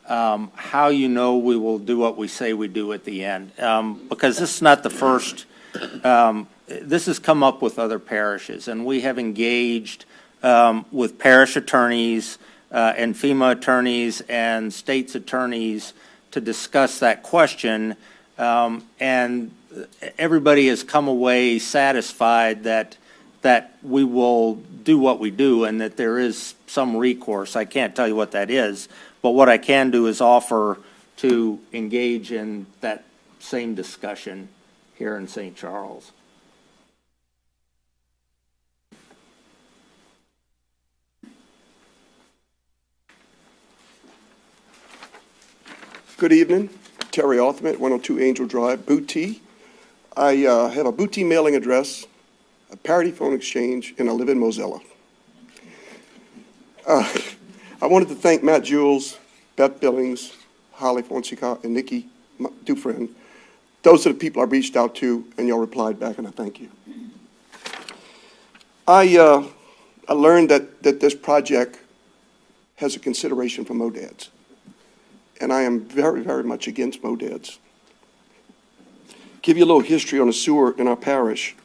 how we will do what we say we do at the end. Because this is not the first, this has come up with other parishes, and we have engaged with parish attorneys and FEMA attorneys and state's attorneys to discuss that question, and everybody has come away satisfied that we will do what we do and that there is some recourse. I can't tell you what that is, but what I can do is offer to engage in that same discussion here in St. Charles. Good evening. Terry Othman, 102 Angel Drive, Booty. I have a Booty mailing address, a Parity phone exchange, and I live in Mozilla. I wanted to thank Matt Jules, Beth Billings, Holly Fonseca, and Nikki Dufresne. Those are the people I reached out to, and y'all replied back, and I thank you. I learned that this project has a consideration for MODADs, and I am very, very much against MODADs. Give you a little history on the sewer in our parish.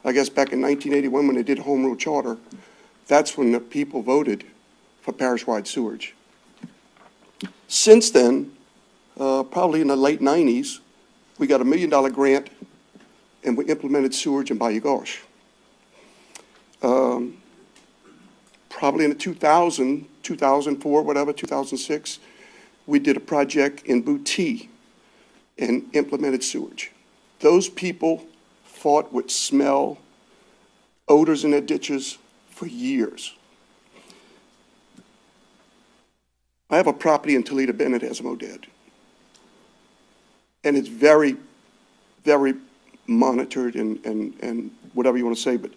I guess back in 1981, when they did Home Rule Charter, that's when the people voted for parish-wide sewage. Since then, probably in the late 90s, we got a $1 million grant, and we implemented sewage in Bayou Gauche. Probably in the 2000, 2004, whatever, 2006, we did a project in Booty and implemented sewage. Those people fought with smell, odors in their ditches for years. I have a property in Toledo Bend that has a MODAD. And it's very, very monitored and whatever you want to say, but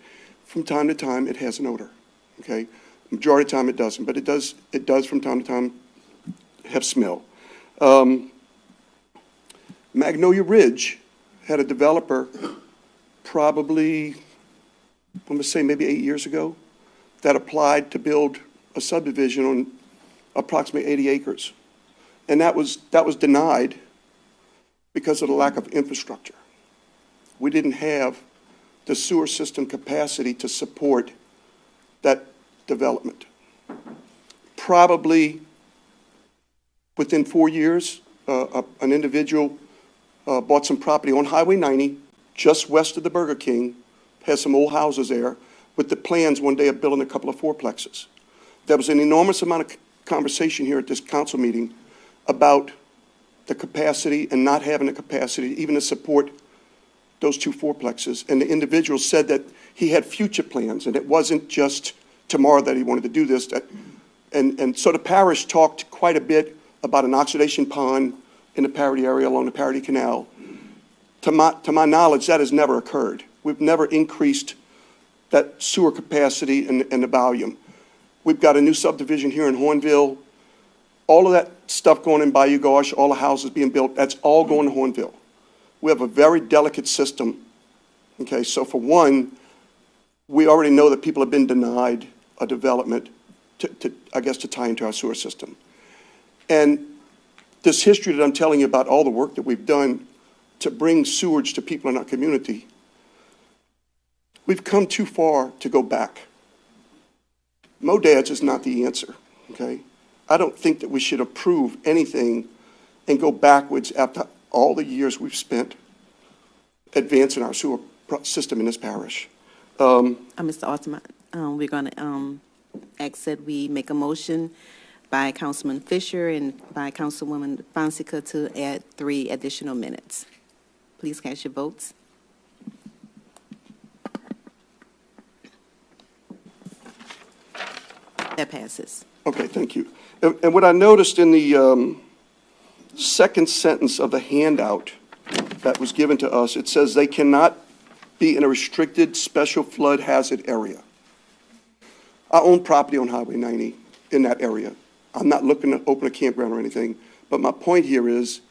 from time to time, it has an odor, okay? Majority of the time, it doesn't, but it does from time to time have smell. Magnolia Ridge had a developer probably, I'm going to say maybe 8 years ago, that applied to build a subdivision on approximately 80 acres. And that was denied because of the lack of infrastructure. We didn't have the sewer system capacity to support that development. Probably within 4 years, an individual bought some property on Highway 90, just west of the Burger King, has some old houses there, with the plans one day of building a couple of fourplexes. There was an enormous amount of conversation here at this council meeting about the capacity and not having the capacity even to support those two fourplexes. And the individual said that he had future plans, and it wasn't just tomorrow that he wanted to do this. And so the parish talked quite a bit about an oxidation pond in the Parity area along the Parity Canal. To my knowledge, that has never occurred. We've never increased that sewer capacity and the volume. We've got a new subdivision here in Hornville. All of that stuff going in Bayou Gauche, all the houses being built, that's all going to Hornville. We have a very delicate system. Okay, so for one, we already know that people have been denied a development to tie into our sewer system. And this history that I'm telling you about, all the work that we've done to bring sewage to people in our community, we've come too far to go back. MODADs is not the answer, okay? I don't think that we should approve anything and go backwards after all the years we've spent advancing our sewer system in this parish. Mr. Alderman, we're going to ask that we make a motion by Councilman Fisher and by Councilwoman Fonseca to add 3 additional minutes. Please cast your votes. That passes. Okay, thank you. And what I noticed in the second sentence of the handout that was given to us, it says they cannot be in a restricted special flood hazard area. I own property on Highway 90 in that area. I'm not looking to open a campground or anything, but my point here is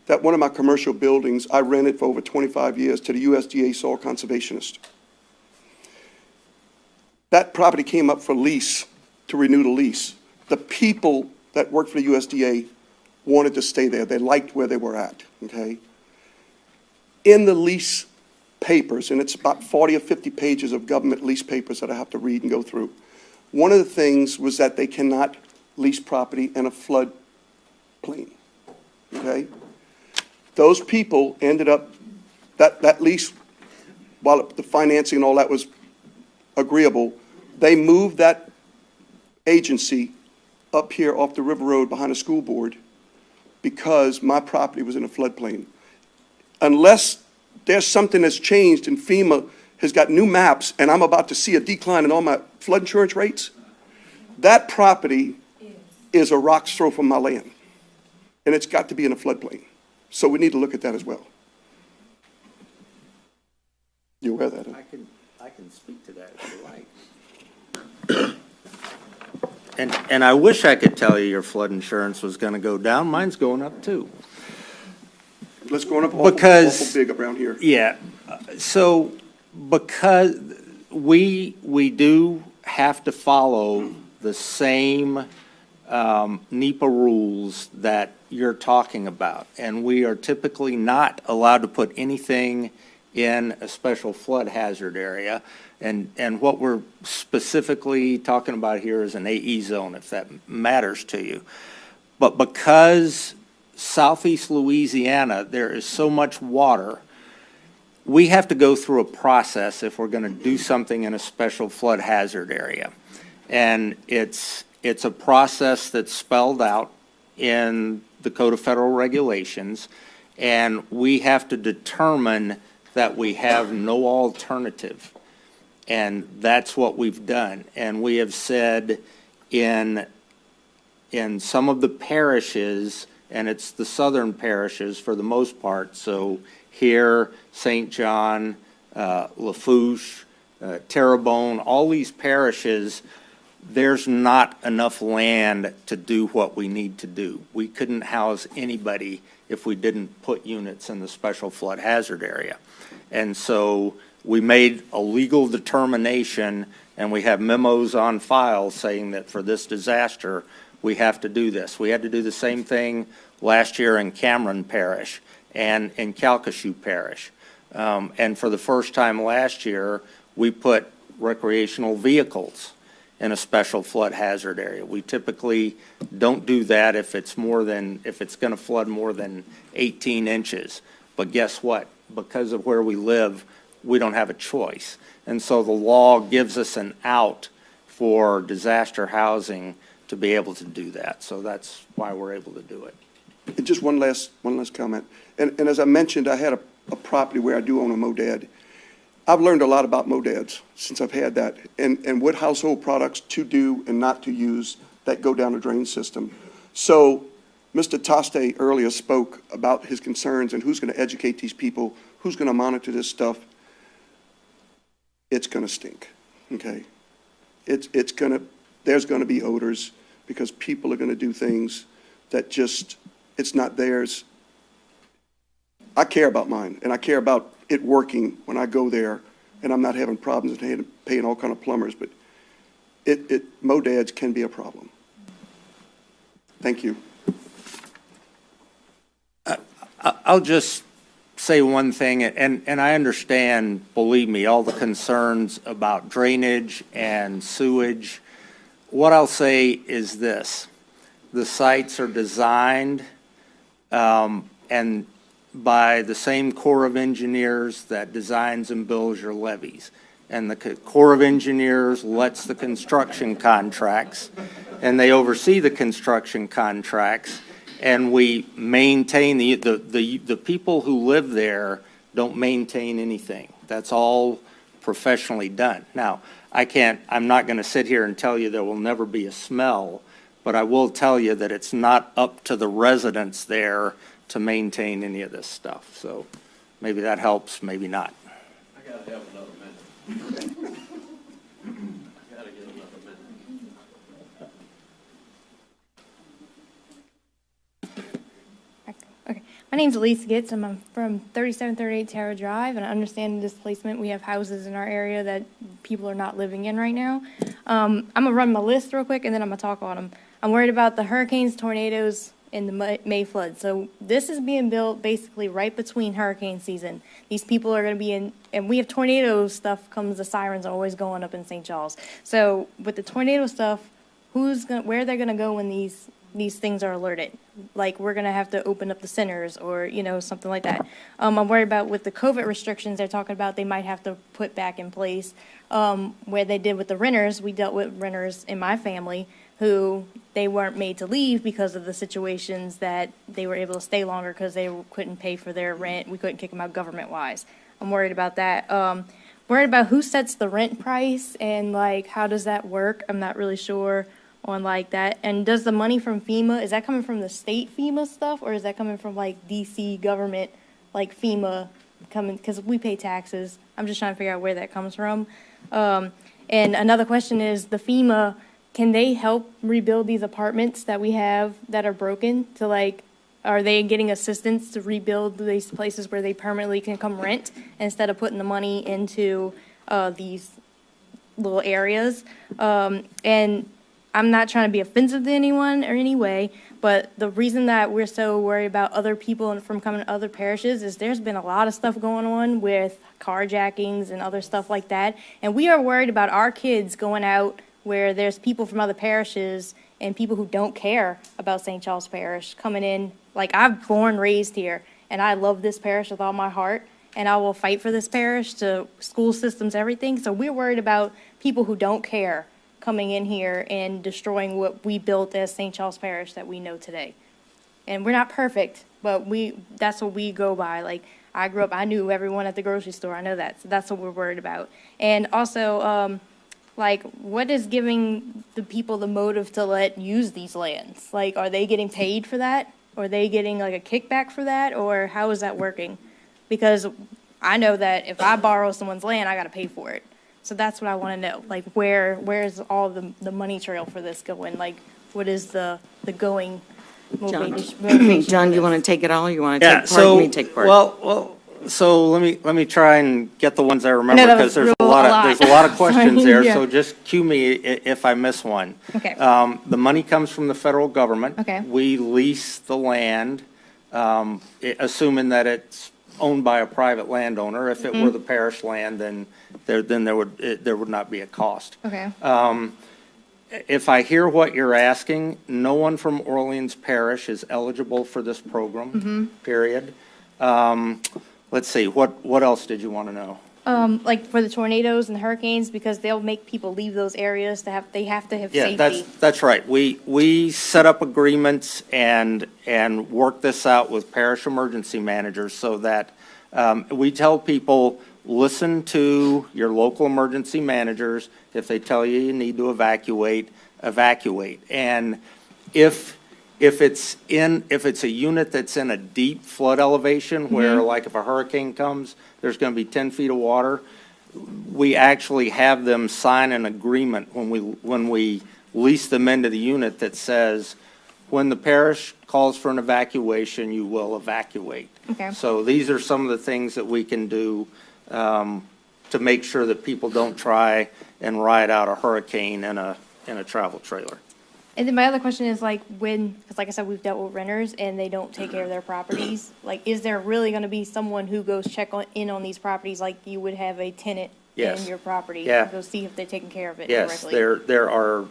that one of my commercial buildings, I rented for over 25 years to the USDA soil conservationist. That property came up for lease, to renew the lease. The people that worked for the USDA wanted to stay there. They liked where they were at, okay? In the lease papers, and it's about 40 or 50 pages of government lease papers that I have to read and go through, one of the things was that they cannot lease property in a flood plain, okay? Those people ended up, that lease, while the financing and all that was agreeable, they moved that agency up here off the River Road behind the school board because my property was in a floodplain. Unless there's something that's changed and FEMA has got new maps and I'm about to see a decline in all my flood insurance rates, that property is a rock's throw from my land. And it's got to be in a floodplain. So we need to look at that as well. You aware of that? Huh? I can speak to that if you like. And I wish I could tell you your flood insurance was going to go down. Mine's going up too. Let's go up awful big around here. Yeah, so because we do have to follow the same NEPA rules that you're talking about, and we are typically not allowed to put anything in a special flood hazard area. And what we're specifically talking about here is an AE zone, if that matters to you. But because Southeast Louisiana, there is so much water, we have to go through a process if we're going to do something in a special flood hazard area. And it's a process that's spelled out in the Code of Federal Regulations, and we have to determine that we have no alternative. And that's what we've done. And we have said in some of the parishes, and it's the southern parishes for the most part, so here, St. John, Lafourche, Terrebonne, all these parishes, there's not enough land to do what we need to do. We couldn't house anybody if we didn't put units in the special flood hazard area. And so we made a legal determination, and we have memos on file saying that for this disaster, we have to do this. We had to do the same thing last year in Cameron Parish and in Calcasieu Parish. And for the first time last year, we put recreational vehicles in a special flood hazard area. We typically don't do that if it's going to flood more than 18 inches. But guess what? Because of where we live, we don't have a choice. And so the law gives us an out for disaster housing to be able to do that. So that's why we're able to do it. And just one last comment. And as I mentioned, I had a property where I do own a MODAD. I've learned a lot about MODADs since I've had that, and what household products to do and not to use that go down the drain system. So Mr. Taste earlier spoke about his concerns and who's going to educate these people, who's going to monitor this stuff. It's going to stink, okay? There's going to be odors because people are going to do things that just, it's not theirs. I care about mine, and I care about it working when I go there, and I'm not having problems and paying all kind of plumbers, but MODADs can be a problem. Thank you. I'll just say one thing, and I understand, believe me, all the concerns about drainage and sewage. What I'll say is this: the sites are designed and by the same Corps of Engineers that designs and builds your levees. And the Corps of Engineers lets the construction contracts, and they oversee the construction contracts, and we maintain the people who live there don't maintain anything. That's all professionally done. Now, I'm not going to sit here and tell you there will never be a smell, but I will tell you that it's not up to the residents there to maintain any of this stuff. So maybe that helps, maybe not. I gotta have another minute. I gotta get another minute. Okay, my name's Elise Gitz. I'm from 3738 Terra Drive, and I understand the displacement. We have houses in our area that people are not living in right now. I'm gonna run my list real quick, and then I'm gonna talk on them. I'm worried about the hurricanes, tornadoes, in the May flood. So this is being built basically right between hurricane season. These people are going to be in, and we have tornado stuff comes, the sirens are always going up in St. Charles. So with the tornado stuff, where they're going to go when these things are alerted? Like we're going to have to open up the centers or, something like that. I'm worried about with the COVID restrictions they're talking about, they might have to put back in place where they did with the renters. We dealt with renters in my family who they weren't made to leave because of the situations that they were able to stay longer because they couldn't pay for their rent. We couldn't kick them out government-wise. I'm worried about that. Worried about who sets the rent price and, how does that work? I'm not really sure on, that. And does the money from FEMA, is that coming from the state FEMA stuff or is that coming from, D.C. government, FEMA coming, because we pay taxes. I'm just trying to figure out where that comes from. And another question is the FEMA, can they help rebuild these apartments that we have that are broken to like, are they getting assistance to rebuild these places where they permanently can come rent instead of putting the money into these little areas? And I'm not trying to be offensive to anyone or any way, but the reason that we're so worried about other people from coming to other parishes is there's been a lot of stuff going on with carjackings and other stuff like that. And we are worried about our kids going out where there's people from other parishes and people who don't care about St. Charles Parish coming in. Like, I've born, raised here, and I love this parish with all my heart, and I will fight for this parish to school systems, everything. So we're worried about people who don't care coming in here and destroying what we built as St. Charles Parish that we know today. And we're not perfect, but that's what we go by. Like, I grew up, I knew everyone at the grocery store. I know that. So that's what we're worried about. And also, like, what is giving the people the motive to let use these lands? Like, are they getting paid for that? Are they getting, like, a kickback for that? Or how is that working? Because I know that if I borrow someone's land, I got to pay for it. So that's what I want to know. Like, where's all the money trail for this going? Like, what is the going motivation? John, you want to take it all, or you want to take part, me take part? So let me try and get the ones I remember, that because was there's a lot of questions there. Yeah. So just cue me if I miss one. Okay. The money comes from the federal government. Okay. We lease the land, assuming that it's owned by a private landowner. If it were the parish land, then there would not be a cost. Okay. If I hear what you're asking, no one from Orleans Parish is eligible for this program, period. Let's see, what else did you want to know? Like for the tornadoes and the hurricanes, because they'll make people leave those areas they have to have Yeah, safety. that's right. We set up agreements and work this out with parish emergency managers so that we tell people, listen to your local emergency managers. If they tell you need to evacuate, evacuate. And if it's a unit that's in a deep flood elevation where, like, if a hurricane comes, there's going to be 10 feet of water, we actually have them sign an agreement when we lease them into the unit that says, when the parish calls for an evacuation, you will evacuate. Okay. So these are some of the things that we can do to make sure that people don't try and ride out a hurricane in a travel trailer. And then my other question is, like, because like I said, we've dealt with renters and they don't take care of their properties. Like, is there really going to be someone who goes check in on these properties like you would have a tenant in your property? Yeah. Go see if they're taking care of it Yes, correctly? there are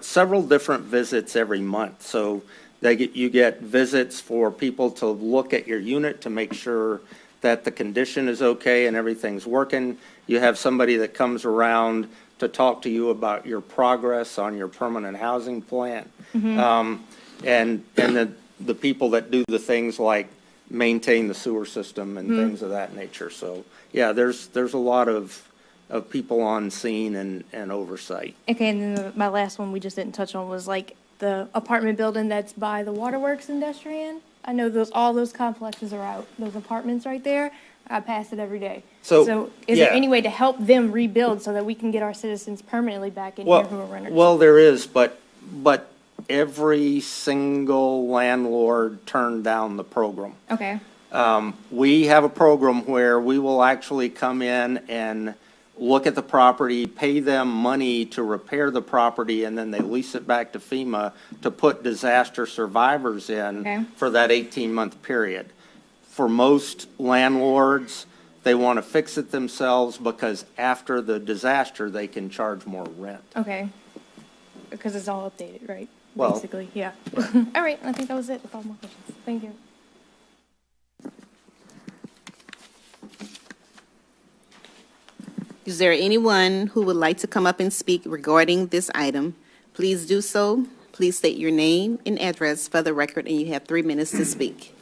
several different visits every month. So you get visits for people to look at your unit to make sure that the condition is okay and everything's working. You have somebody that comes around to talk to you about your progress on your permanent housing plan. And the people that do the things like maintain the sewer system and things of that nature. So, yeah, there's a lot of people on scene and oversight. Okay, and then my last one we just didn't touch on was, like, the apartment building that's by the Waterworks Industrial. I know all those complexes are out, those apartments right there. I pass it every day. So is there any way to help them rebuild so that we can get our citizens permanently back in here who are renters? Well, there is, but every single landlord turned down the program. Okay. We have a program where we will actually come in and look at the property, pay them money to repair the property, and then they lease it back to FEMA to put disaster survivors in for that 18-month period. For most landlords, they want to fix it themselves because after the disaster, they can charge more rent. Okay. Because it's all updated, right? Well, basically, yeah. All right, I think that was it with all my questions. Thank you. Is there anyone who would like to come up and speak regarding this item? Please do so. Please state your name and address for the record, and you have 3 minutes to speak.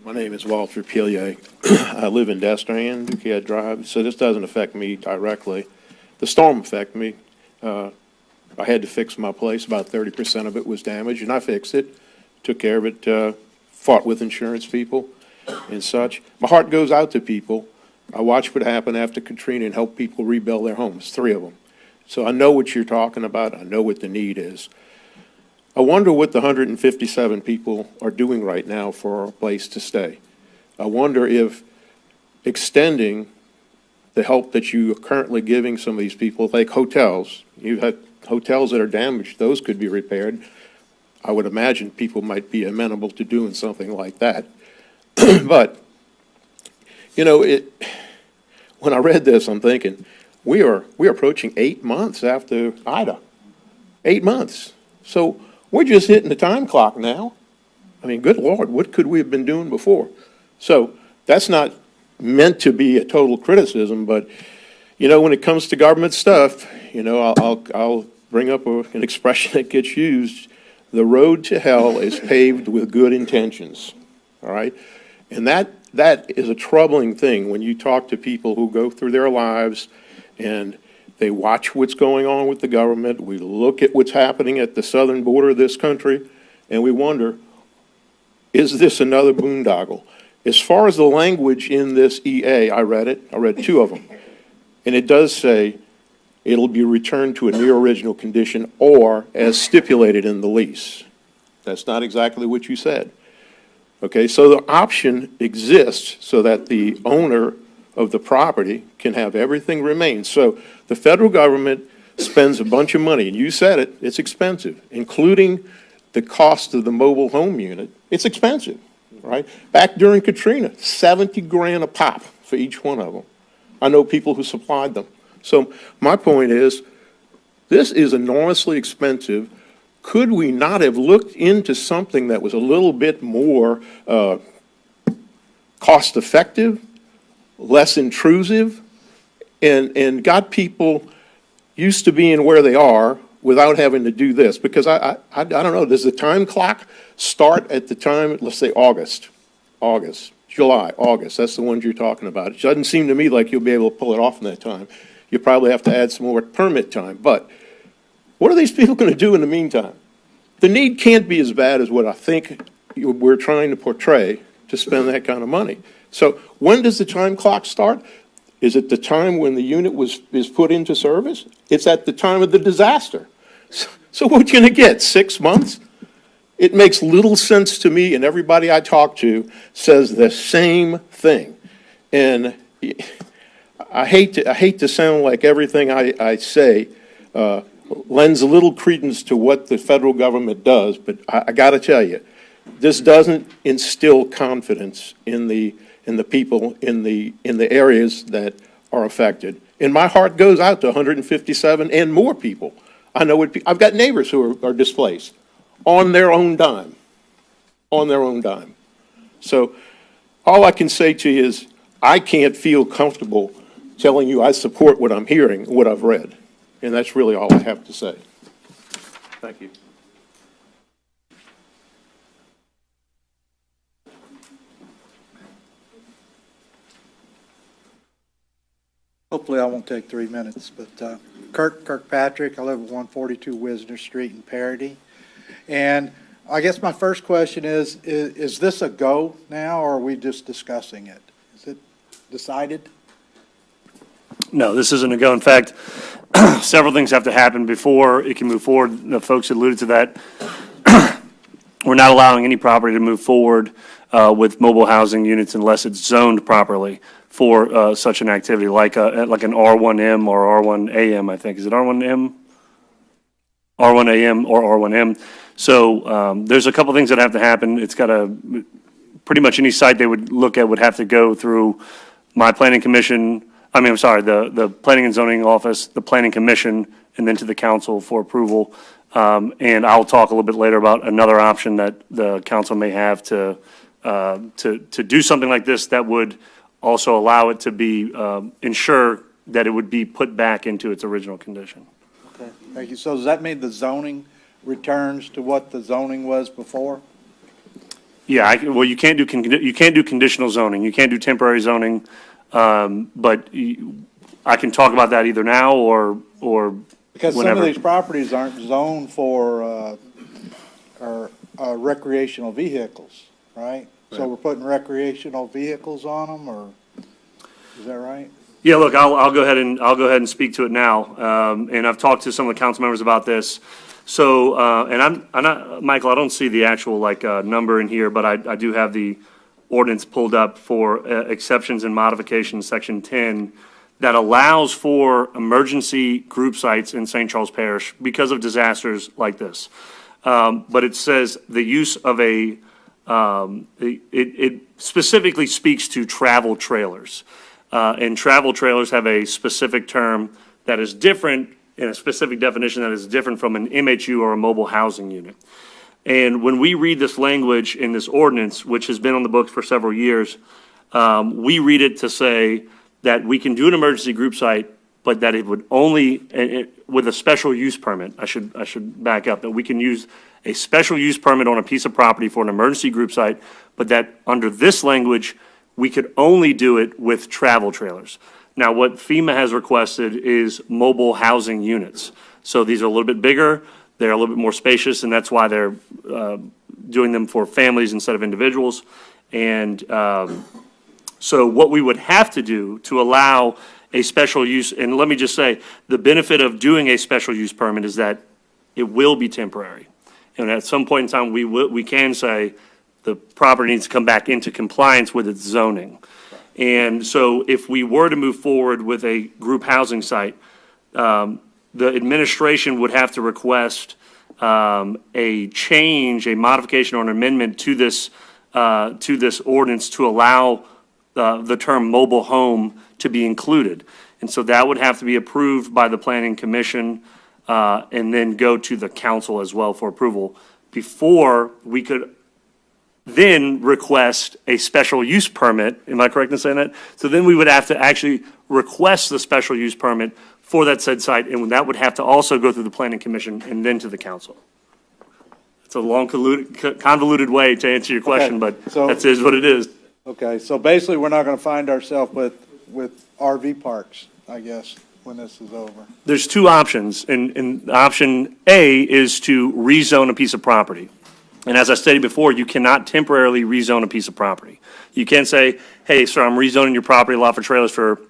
My name is Walter Pillier. I live in Destrehan, Duquette Drive, so this doesn't affect me directly. The storm affected me. I had to fix my place. About 30% of it was damaged, and I fixed it, took care of it, fought with insurance people. and such. My heart goes out to people. I watched what happened after Katrina and helped people rebuild their homes, 3 of them. So I know what you're talking about. I know what the need is. I wonder what the 157 people are doing right now for a place to stay. I wonder if extending the help that you are currently giving some of these people, like hotels, you've had hotels that are damaged, those could be repaired. I would imagine people might be amenable to doing something like that. But, you know, when I read this, I'm thinking, we're approaching 8 months after Ida. 8 months. So we're just hitting the time clock now. I mean, good Lord, what could we have been doing before? So that's not meant to be a total criticism, but, you know, when it comes to government stuff, you know, I'll bring up an expression that gets used. The road to hell is paved with good intentions, all right? And that is a troubling thing when you talk to people who go through their lives and they watch what's going on with the government. We look at what's happening at the southern border of this country, and we wonder, is this another boondoggle? As far as the language in this EA, I read 2 of them, and it does say it'll be returned to a near original condition or as stipulated in the lease. That's not exactly what you said. Okay, so the option exists so that the owner of the property can have everything remain. So the federal government spends a bunch of money, and you said it, it's expensive, including the cost of the mobile home unit. It's expensive, right? Back during Katrina, 70 grand a pop for each one of them. I know people who supplied them. So my point is, this is enormously expensive. Could we not have looked into something that was a little bit more cost-effective, less intrusive, and got people used to being where they are without having to do this? Because I don't know, does the time clock start at the time, let's say August, July, August, that's the ones you're talking about. It doesn't seem to me like you'll be able to pull it off in that time. You probably have to add some more permit time. But what are these people going to do in the meantime? The need can't be as bad as what I think we're trying to portray to spend that kind of money. So when does the time clock start? Is it the time when the unit is put into service? It's at the time of the disaster. So what are you going to get, 6 months? It makes little sense to me, and everybody I talk to says the same thing. And I hate to sound like everything I say lends a little credence to what the federal government does, but I got to tell you, this doesn't instill confidence in the people in the areas that are affected. And my heart goes out to 157 and more people. I know I've got neighbors who are displaced on their own dime, So all I can say to you is I can't feel comfortable telling you I support what I'm hearing, what I've read. And that's really all I have to say. Thank you. Hopefully I won't take 3 minutes, but Kirkpatrick, I live at 142 Wisner Street in Parody. And I guess my first question is this a go now, or are we just discussing it? Is it decided? No, this isn't a go. In fact, several things have to happen before it can move forward. The folks alluded to that. We're not allowing any property to move forward with mobile housing units unless it's zoned properly for such an activity, like an R1M or R1AM, I think. Is it R1M? R1AM or R1M. So there's a couple things that have to happen. It's got to, pretty much any site they would look at would have to go through my planning commission, the Planning and Zoning Office, the Planning Commission, and then to the council for approval. And I'll talk a little bit later about another option that the council may have to do something like this that would also allow it to be, ensure that it would be put back into its original condition. Okay, thank you. So does that mean the zoning returns to what the zoning was before? Yeah, you can't do conditional zoning. You can't do temporary zoning. But I can talk about that either now or because whenever. Some of these properties aren't zoned for recreational vehicles, right? So we're putting recreational vehicles on them, or, is that right? Yeah, look, I'll go ahead and speak to it now. And I've talked to some of the council members about this. So, and I'm not, Michael, I don't see the actual number in here, but I do have the ordinance pulled up for exceptions and modifications, section 10, that allows for emergency group sites in St. Charles Parish because of disasters like this. But it says the use of it specifically speaks to travel trailers. And travel trailers have a specific term that is different, in a specific definition that is different from an MHU or a mobile housing unit. And when we read this language in this ordinance, which has been on the books for several years, we read it to say that we can do an emergency group site, but that it would only, with a special use permit, I should back up, that we can use a special use permit on a piece of property for an emergency group site, but that under this language, we could only do it with travel trailers. Now, what FEMA has requested is mobile housing units. So these are a little bit bigger, they're a little bit more spacious, and that's why they're doing them for families instead of individuals. And so what we would have to do to allow a special use, and let me just say, the benefit of doing a special use permit is that it will be temporary. And at some point in time, we can say the property needs to come back into compliance with its zoning. And so if we were to move forward with a group housing site, the administration would have to request a change, a modification or an amendment to this ordinance to allow the term mobile home to be included. And so that would have to be approved by the Planning Commission and then go to the council as well for approval before we could then request a special use permit. Am I correct in saying that? So then we would have to actually request the special use permit for that said site, and that would have to also go through the Planning Commission and then to the council. It's a long, convoluted way to answer your question, Okay, but so- that is what it is. Okay, so basically, we're not gonna find ourselves with RV parks, I guess, when this is over. There's two options, and option A is to rezone a piece of property. And as I stated before, you cannot temporarily rezone a piece of property. You can't say, hey, sir, I'm rezoning your property lot for trailers for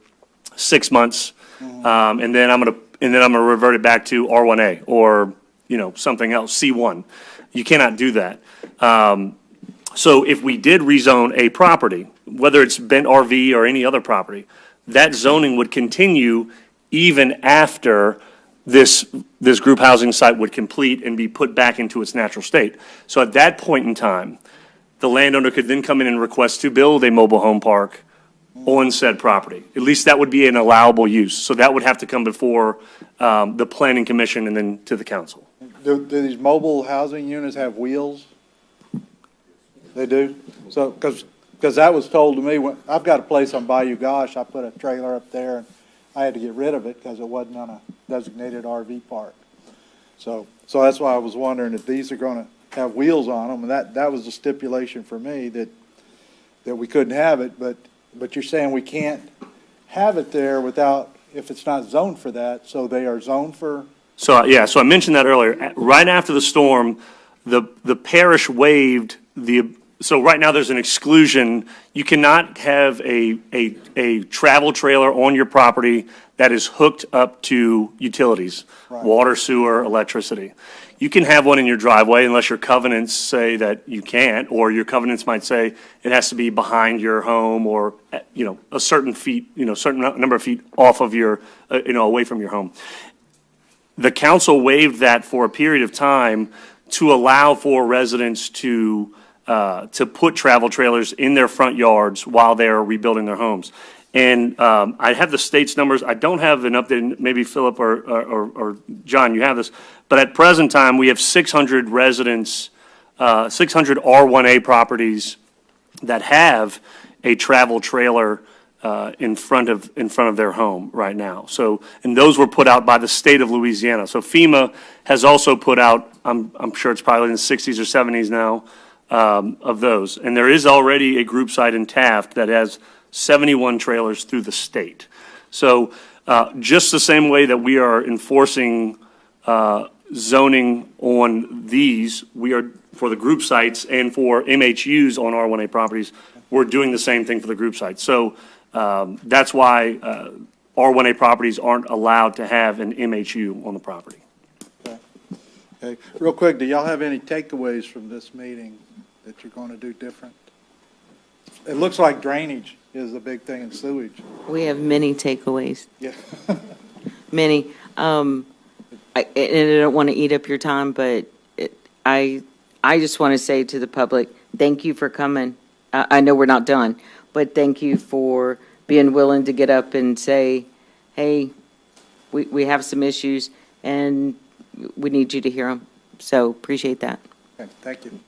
6 months, and then I'm gonna revert it back to R1A or, something else, C1. You cannot do that. So if we did rezone a property, whether it's Bent RV or any other property, that zoning would continue even after this group housing site would complete and be put back into its natural state. So at that point in time, the landowner could then come in and request to build a mobile home park on said property. At least that would be an allowable use. So that would have to come before the Planning Commission and then to the council. Do these mobile housing units have wheels? They do? So, because that was told to me, when, I've got a place on Bayou Gosh, I put a trailer up there, and I had to get rid of it because it wasn't on a designated RV park. So that's why I was wondering if these are gonna have wheels on them, and that was the stipulation for me, that we couldn't have it, but you're saying we can't have it there without, if it's not zoned for that, so they are zoned for? So, yeah, so I mentioned that earlier. Right after the storm, the parish waived so right now there's an exclusion. You cannot have a travel trailer on your property that is hooked up to utilities, Right. water, sewer, electricity. You can have one in your driveway unless your covenants say that you can't, or your covenants might say it has to be behind your home or, a certain feet, certain number of feet off of your, away from your home. The council waived that for a period of time to allow for residents to put travel trailers in their front yards while they're rebuilding their homes. And I have the state's numbers. I don't have an update. Maybe Philip or John, you have this. But at present time, we have 600 residents, 600 R1A properties that have a travel trailer in front of their home right now. So, and those were put out by the state of Louisiana. So FEMA has also put out, I'm sure it's probably in the 60s or 70s now, of those. And there is already a group site in Taft that has 71 trailers through the state. So just the same way that we are enforcing zoning on these, we are, for the group sites and for MHUs on R1A properties, we're doing the same thing for the group sites. So that's why R1A properties aren't allowed to have an MHU on the property. Okay, real quick, do y'all have any takeaways from this meeting that you're going to do different? It looks like drainage is a big thing in sewage. We have many takeaways, Yeah. many. And I don't want to eat up your time, but I just want to say to the public, thank you for coming. I know we're not done, but thank you for being willing to get up and say, hey, we have some issues and we need you to hear them. So appreciate that. Okay, thank you.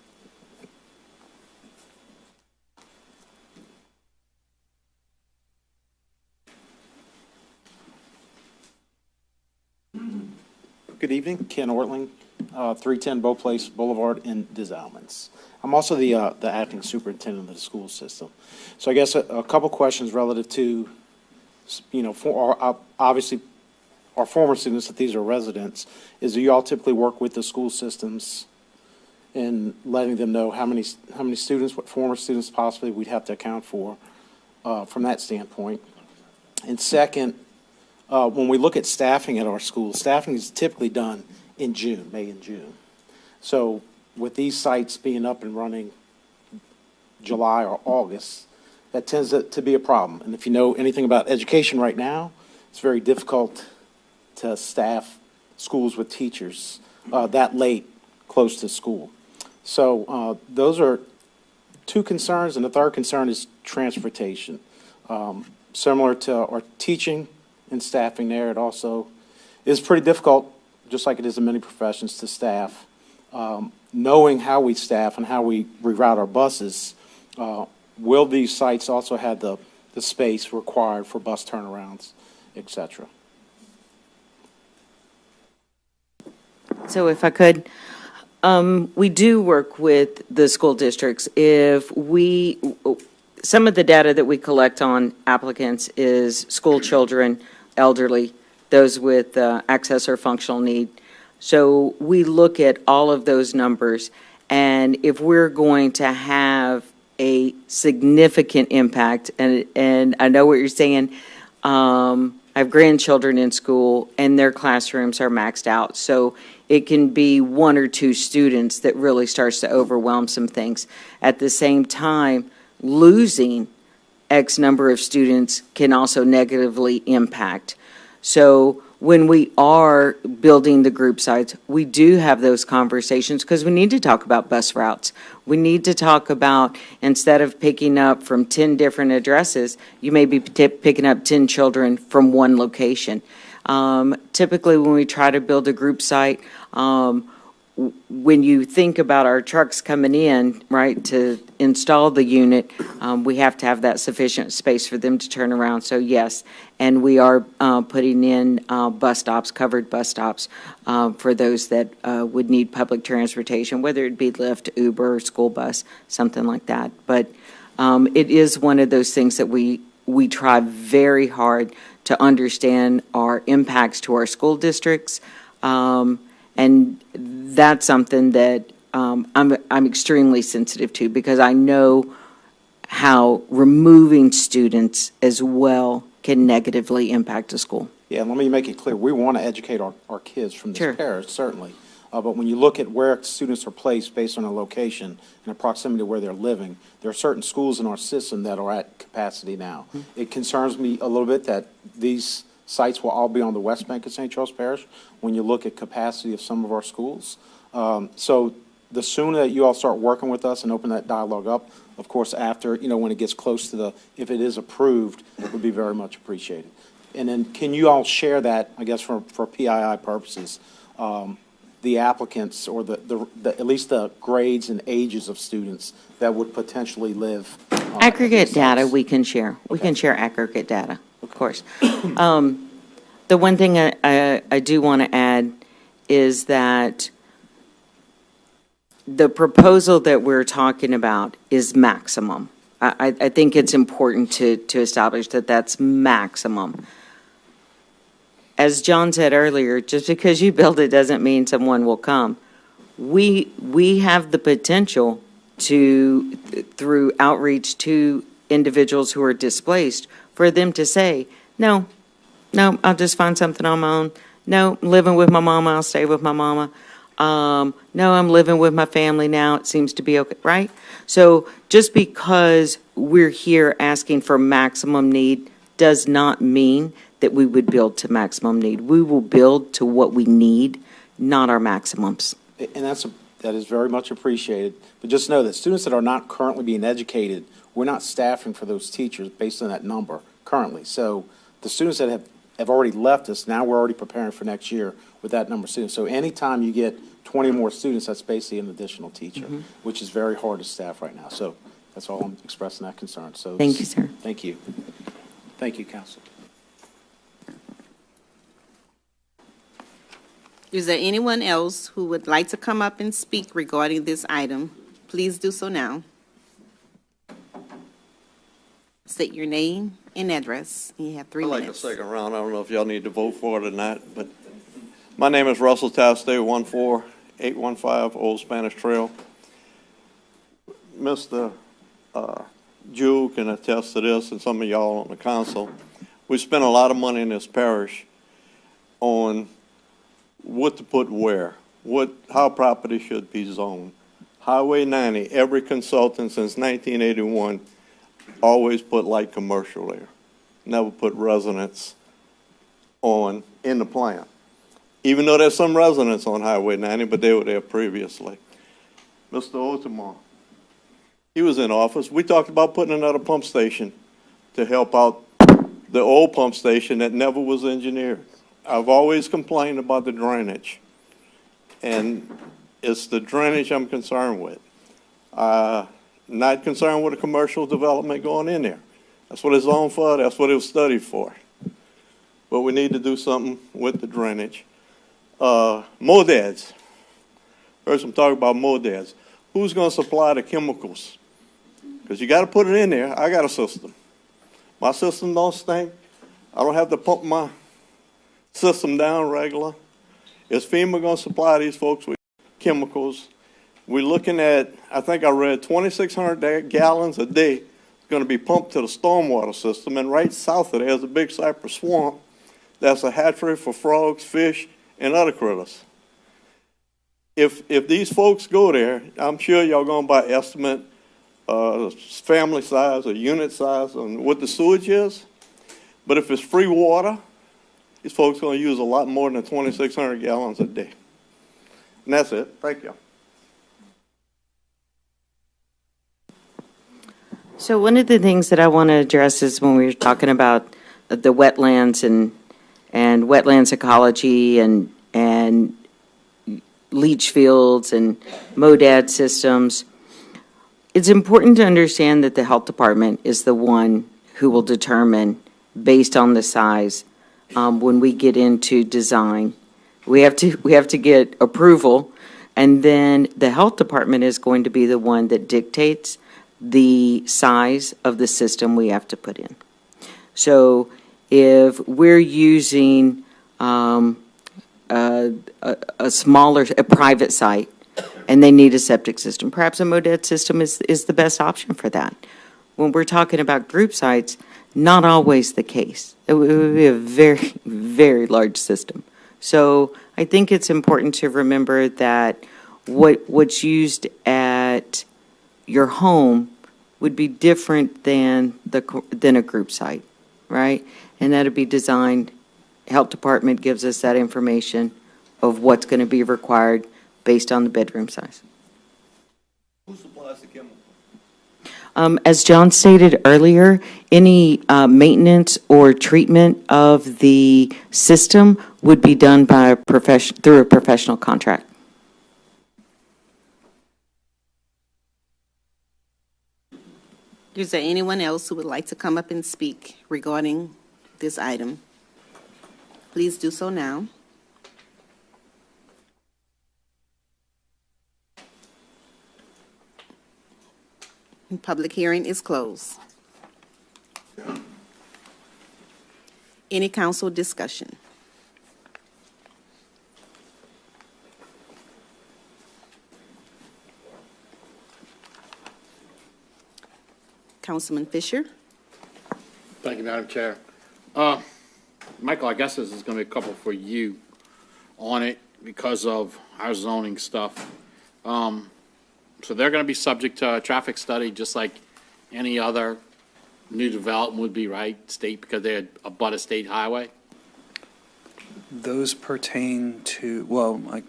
Good evening, Ken Ortling, 310 Bow Place Boulevard in Des Allemands. I'm also the acting superintendent of the school system. So I guess a couple questions relative to, for our, obviously, our former students, if these are residents, is do you all typically work with the school systems in letting them know how many students, what former students possibly we'd have to account for from that standpoint? And second, when we look at staffing at our schools, staffing is typically done in June, May and June. So with these sites being up and running July or August, that tends to be a problem. And if you know anything about education right now, it's very difficult to staff schools with teachers that late, close to school. So those are two concerns, and the third concern is transportation. Similar to our teaching and staffing there, it also is pretty difficult, just like it is in many professions, to staff. Knowing how we staff and how we reroute our buses, will these sites also have the space required for bus turnarounds, et cetera? So if I could, we do work with the school districts. Some of the data that we collect on applicants is school children, elderly, those with access or functional need. So we look at all of those numbers, and if we're going to have a significant impact, and I know what you're saying, I have grandchildren in school, and their classrooms are maxed out. So it can be one or two students that really starts to overwhelm some things. At the same time, losing X number of students can also negatively impact. So when we are building the group sites, we do have those conversations because we need to talk about bus routes. We need to talk about, instead of picking up from 10 different addresses, you may be picking up 10 children from one location. Typically, when we try to build a group site, when you think about our trucks coming in, right, to install the unit, we have to have that sufficient space for them to turn around. So yes, and we are putting in bus stops, covered bus stops, for those that would need public transportation, whether it be Lyft, Uber, school bus, something like that. But it is one of those things that we try very hard to understand our impacts to our school districts. And that's something that I'm extremely sensitive to, because I know how removing students as well can negatively impact a school. Yeah, let me make it clear. We want to educate our kids from this Sure. parish, certainly. But when you look at where students are placed based on a location and the proximity to where they're living, there are certain schools in our system that are at capacity now. Mm-hmm. It concerns me a little bit that these sites will all be on the west bank of St. Charles Parish when you look at capacity of some of our schools. So the sooner that you all start working with us and open that dialogue up, of course, after, when it gets close to if it is approved, it would be very much appreciated. And then can you all share that, I guess, for PII purposes, the applicants or the at least the grades and ages of students that would potentially live? Aggregate data we can share. We can share aggregate data, of course. The one thing I do want to add is that the proposal that we're talking about is maximum. I think it's important to establish that that's maximum. as John said earlier, just because you build it doesn't mean someone will come. We have the potential to, through outreach to individuals who are displaced, for them to say, no, I'll just find something on my own. No, I'm living with my mama, I'll stay with my mama. No, I'm living with my family now, it seems to be okay, right? So just because we're here asking for maximum need does not mean that we would build to maximum need. We will build to what we need, not our maximums. And that is very much appreciated. But just know that students that are not currently being educated, we're not staffing for those teachers based on that number currently. So the students that have already left us, now we're already preparing for next year with that number of students. So anytime you get 20 more students, that's basically an additional teacher, which is very hard to staff right now. So that's all I'm expressing that concern. So Thank you, sir. Thank you. Thank you, Council. Is there anyone else who would like to come up and speak regarding this item? Please do so now. State your name and address. You have 3 I'd minutes. like a second round. I don't know if y'all need to vote for it or not, but my name is Russell Towstay, 14815 Old Spanish Trail. Mr. Jewel can attest to this, and some of y'all on the council. We spent a lot of money in this parish on what to put where, how property should be zoned. Highway 90, every consultant since 1981 always put light commercial there. Never put residence in the plan. Even though there's some residents on Highway 90, but they were there previously. Mr. Otamar, he was in office. We talked about putting another pump station to help out the old pump station that never was engineered. I've always complained about the drainage, and it's the drainage I'm concerned with. Not concerned with a commercial development going in there. That's what it's zoned for, that's what it was studied for. But we need to do something with the drainage. MODEDs. Heard some talk about MODEDs. Who's going to supply the chemicals? Because you got to put it in there. I got a system. My system don't stink. I don't have to pump my system down regular. Is FEMA going to supply these folks with chemicals? We're looking at, I think I read 2,600 gallons a day going to be pumped to the stormwater system, and right south of there is a big cypress swamp that's a hatchery for frogs, fish, and other critters. If these folks go there, I'm sure y'all going by estimate family size or unit size on what the sewage is, but if it's free water, these folks are going to use a lot more than 2,600 gallons a day. And that's it. Thank you. So one of the things that I want to address is when we were talking about the wetlands and wetlands ecology and leach fields and MODAD systems, it's important to understand that the health department is the one who will determine, based on the size, when we get into design. We have to get approval, and then the health department is going to be the one that dictates the size of the system we have to put in. So if we're using a private site and they need a septic system, perhaps a MODED system is the best option for that. When we're talking about group sites, not always the case. It would be a very, very large system. So I think it's important to remember that what's used at your home would be different than a group site, right? And that'll be designed, health department gives us that information of what's going to be required based on the bedroom size. Who supplies the chemical? As John stated earlier, any maintenance or treatment of the system would be done by through a professional contract. Is there anyone else who would like to come up and speak regarding this item? Please do so now. Public hearing is closed. Any council discussion? Councilman Fisher. Thank you, Madam Chair. Michael, I guess this is going to be a couple for you on it because of our zoning stuff. So they're going to be subject to a traffic study just like any other new development would be, right? State, because they're abut a state highway? Those pertain to, well, like,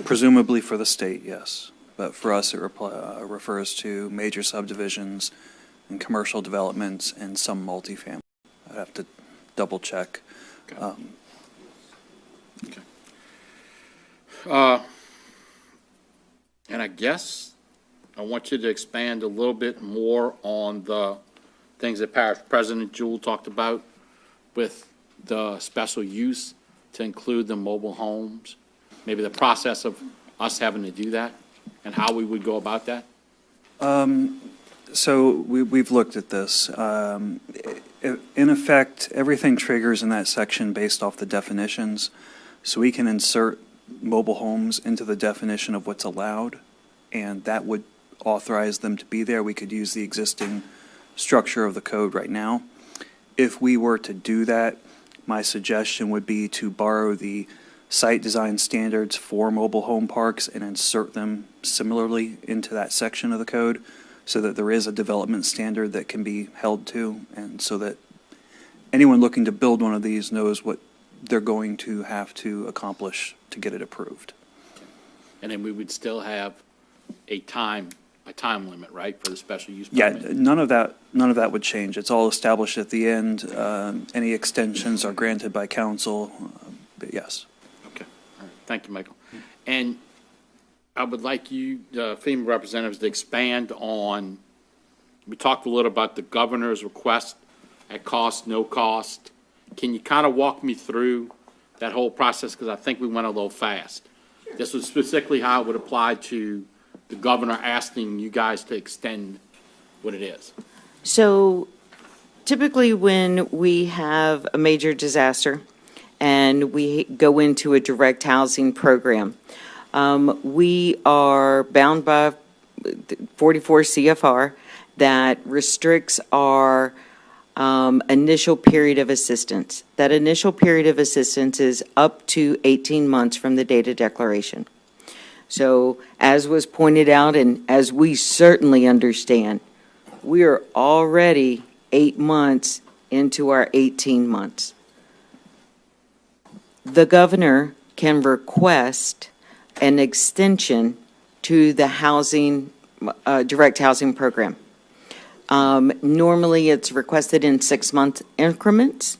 presumably for the state, yes. But for us, it refers to major subdivisions and commercial developments and some multifamily. I'd have to double check. And I guess I want you to expand a little bit more on the things that Parish President Jewell talked about with the special use to include the mobile homes, maybe the process of us having to do that and how we would go about that? So we've looked at this. In effect, everything triggers in that section based off the definitions. So we can insert mobile homes into the definition of what's allowed, and that would authorize them to be there. We could use the existing structure of the code right now. If we were to do that, my suggestion would be to borrow the site design standards for mobile home parks and insert them similarly into that section of the code so that there is a development standard that can be held to, and so that anyone looking to build one of these knows what they're going to have to accomplish to get it approved. And then we would still have a time limit, right, for the special use Yeah, permit? none of that would change. It's all established at the end. Any extensions are granted by council, but yes. Okay, all right, thank you, Michael. And I would like you, the FEMA representatives, to expand on, we talked a little about the governor's request at cost, no cost. Can you kind of walk me through that whole process, because I think we went a little fast. This was specifically how it would apply to the governor asking you guys to extend what it is. So typically when we have a major disaster and we go into a direct housing program, we are bound by 44 CFR that restricts our initial period of assistance. That initial period of assistance is up to 18 months from the date of declaration. So as was pointed out, and as we certainly understand, we are already 8 months into our 18 months. The governor can request an extension to the housing, direct housing program. Normally, it's requested in 6-month increments,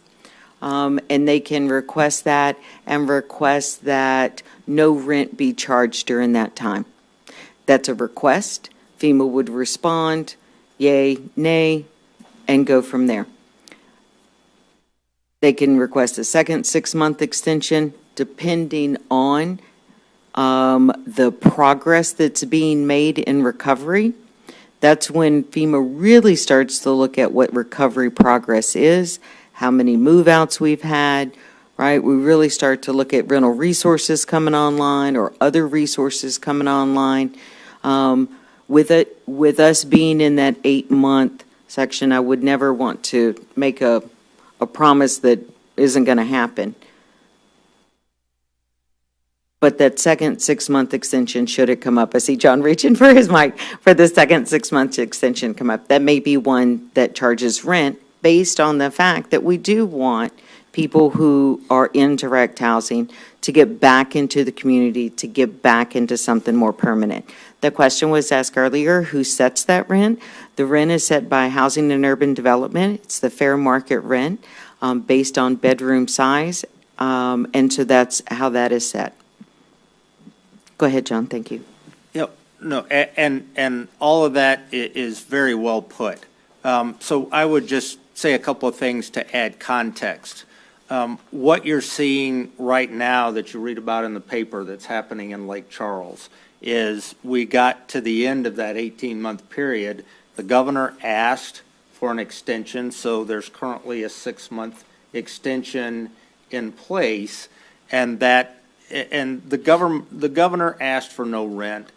and they can request that and request that no rent be charged during that time. That's a request. FEMA would respond, yay, nay, and go from there. They can request a second 6-month extension depending on the progress that's being made in recovery. That's when FEMA really starts to look at what recovery progress is, how many move-outs we've had, right? We really start to look at rental resources coming online or other resources coming online. With us being in that 8-month section, I would never want to make a promise that isn't going to happen. But that second 6-month extension, should it come up, I see John reaching for his mic, for the second 6-month extension come up, that may be one that charges rent based on the fact that we do want people who are in direct housing to get back into the community, to get back into something more permanent. The question was asked earlier, who sets that rent? The rent is set by Housing and Urban Development. It's the fair market rent based on bedroom size, and so that's how that is set. Go ahead, John, thank you. Yep, no, and all of that is very well put. So I would just say a couple of things to add context. What you're seeing right now that you read about in the paper that's happening in Lake Charles is we got to the end of that 18-month period. The governor asked for an extension, so there's currently a 6-month extension in place, and the governor asked for no rent.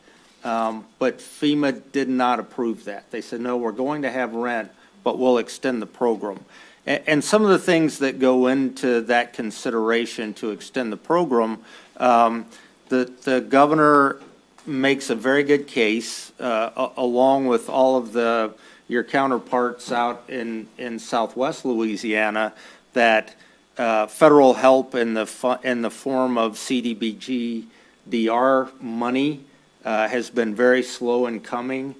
But FEMA did not approve that. They said, no, we're going to have rent, but we'll extend the program. And some of the things that go into that consideration to extend the program, the governor makes a very good case, along with all of your counterparts out in Southwest Louisiana, that federal help in the form of CDBG-DR money has been very slow in coming.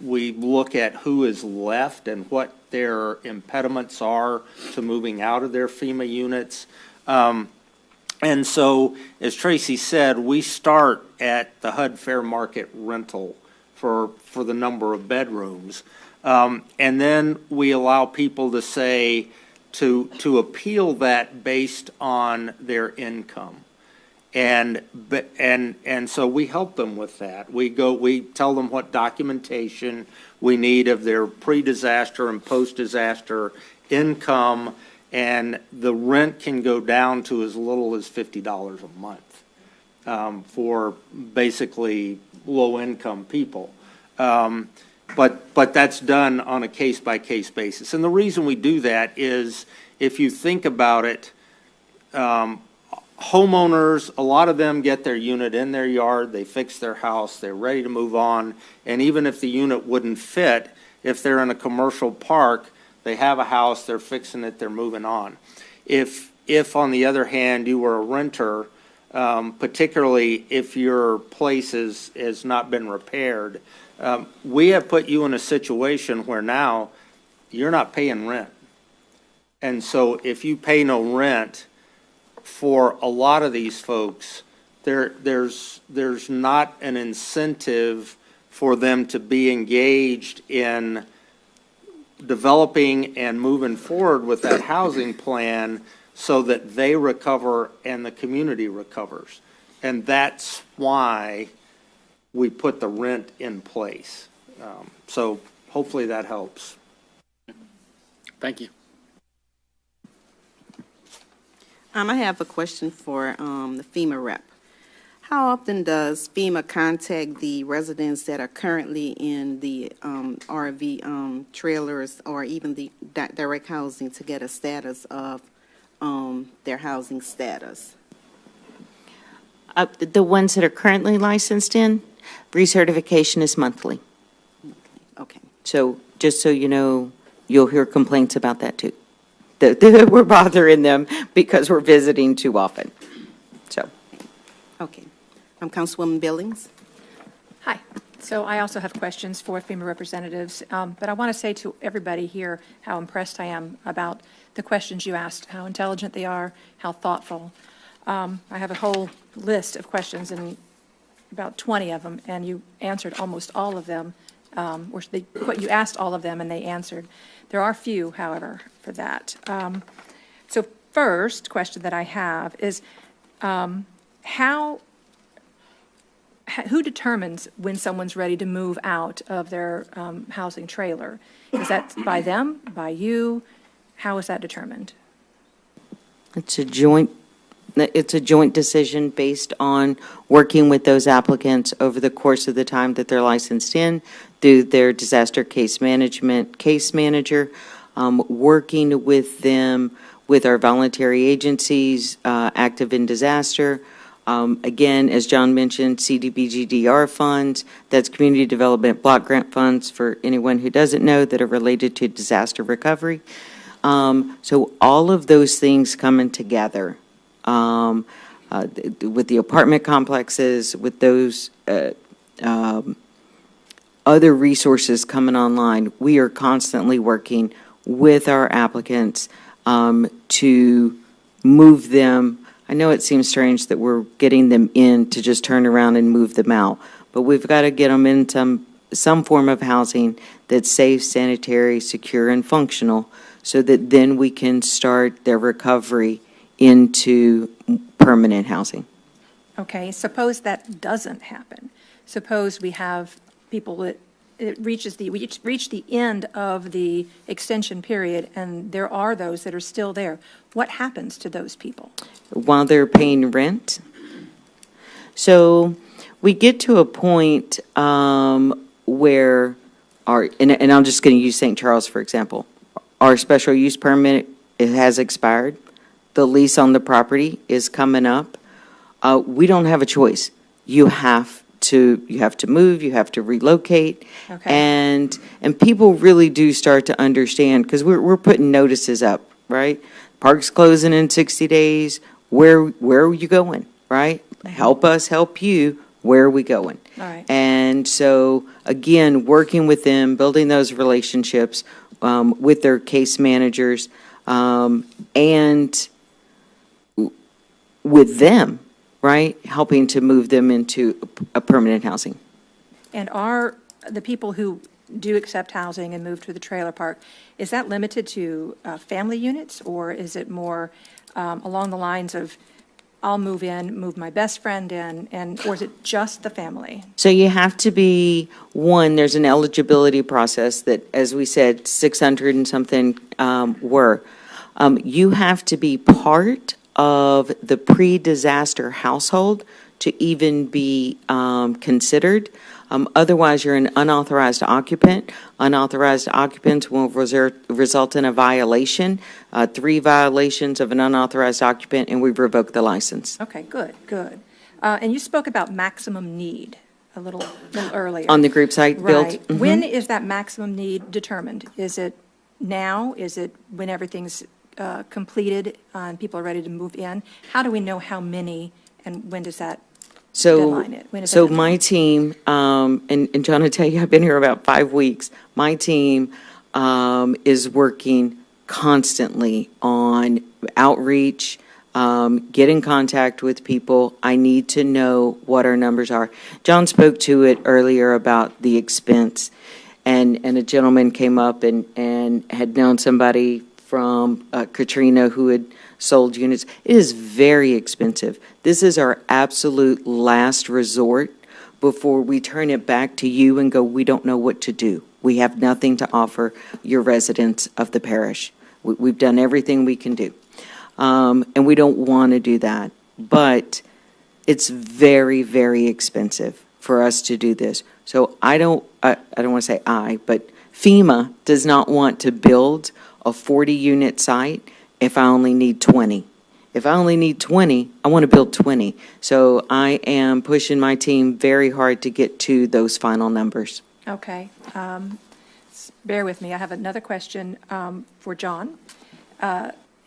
We look at who is left and what their impediments are to moving out of their FEMA units. And so, as Tracy said, we start at the HUD fair market rental for the number of bedrooms. And then we allow people to say, to appeal that based on their income. And so we help them with that. We tell them what documentation we need of their pre-disaster and post-disaster income, and the rent can go down to as little as $50 a month for basically low-income people. But that's done on a case-by-case basis. And the reason we do that is, if you think about it, homeowners, a lot of them get their unit in their yard, they fix their house, they're ready to move on, and even if the unit wouldn't fit, if they're in a commercial park, they have a house, they're fixing it, they're moving on. If on the other hand, you were a renter, particularly if your place has not been repaired, we have put you in a situation where now you're not paying rent. And so if you pay no rent, for a lot of these folks, there's not an incentive for them to be engaged in developing and moving forward with that housing plan so that they recover and the community recovers. And that's why we put the rent in place. So hopefully that helps. Thank you. I have a question for the FEMA rep. How often does FEMA contact the residents that are currently in the RV trailers or even the direct housing to get a status of their housing status? The ones that are currently licensed in, recertification is monthly. Okay. So just so you know, you'll hear complaints about that too. That we're bothering them because we're visiting too often. So. Okay. Councilwoman Billings. Hi. So I also have questions for FEMA representatives, but I want to say to everybody here how impressed I am about the questions you asked, how intelligent they are, how thoughtful. I have a whole list of questions, and about 20 of them, and you answered almost all of them, what you asked all of them, and they answered. There are few, however, for that. So first question that I have is who determines when someone's ready to move out of their housing trailer? Is that by them, by you? How is that determined? It's a joint decision based on working with those applicants over the course of the time that they're licensed in, through their disaster case manager, working with them with our voluntary agencies active in disaster. Again, as John mentioned, CDBG-DR funds, that's community development block grant funds for anyone who doesn't know that are related to disaster recovery. So all of those things coming together with the apartment complexes, with those other resources coming online, we are constantly working with our applicants to move them. I know it seems strange that we're getting them in to just turn around and move them out, but we've got to get them in some form of housing that's safe, sanitary, secure, and functional, so that then we can start their recovery into permanent housing. Okay, suppose that doesn't happen. Suppose we have people that reach the end of the extension period, and there are those that are still there. What happens to those people? While they're paying rent. So we get to a point where and I'm just going to use St. Charles, for example. Our special use permit, it has expired. The lease on the property is coming up. We don't have a choice. You have to move, you have to relocate. Okay. And people really do start to understand, because we're putting notices up, right? Park's closing in 60 days. Where are you going, right? Help us help you. Where are we going? All right. And so, again, working with them, building those relationships with their case managers, and with them, right? Helping to move them into a permanent housing. And are the people who do accept housing and move to the trailer park, is that limited to family units, or is it more along the lines of, I'll move in, move my best friend in, or is it just the family? So you have to be, there's an eligibility process that, as we said, 600 and something were. You have to be part of the pre-disaster household to even be considered. Otherwise, you're an unauthorized occupant. Unauthorized occupants will result in a violation, 3 violations of an unauthorized occupant, and we revoke the license. Okay, good. And you spoke about maximum need a little earlier. On the group site built? Right. When is that maximum need determined? Is it now? Is it when everything's completed and people are ready to move in? How do we know how many, and when does that deadline it? When is that My team, and John, I tell you, I've been here about 5 weeks. My team is working constantly on outreach, get in contact with people. I need to know what our numbers are. John spoke to it earlier about the expense, and a gentleman came up and had known somebody from Katrina who had sold units. It is very expensive. This is our absolute last resort before we turn it back to you and go, we don't know what to do. We have nothing to offer your residents of the parish. We've done everything we can do. And we don't want to do that. But it's very, very expensive for us to do this. So I don't want to say but FEMA does not want to build a 40-unit site if I only need 20. If I only need 20, I want to build 20. So I am pushing my team very hard to get to those final numbers. Okay. Bear with me. I have another question for John.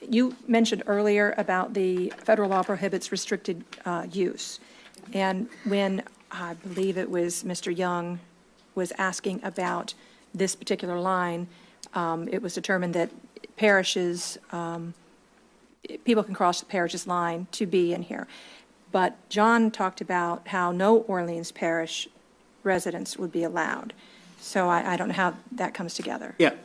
You mentioned earlier about the federal law prohibits restricted use. And when I believe it was Mr. Young was asking about this particular line, it was determined that parishes, people can cross the parish's line to be in here. But John talked about how no Orleans Parish residents would be allowed. So I don't know how that comes together. Yeah.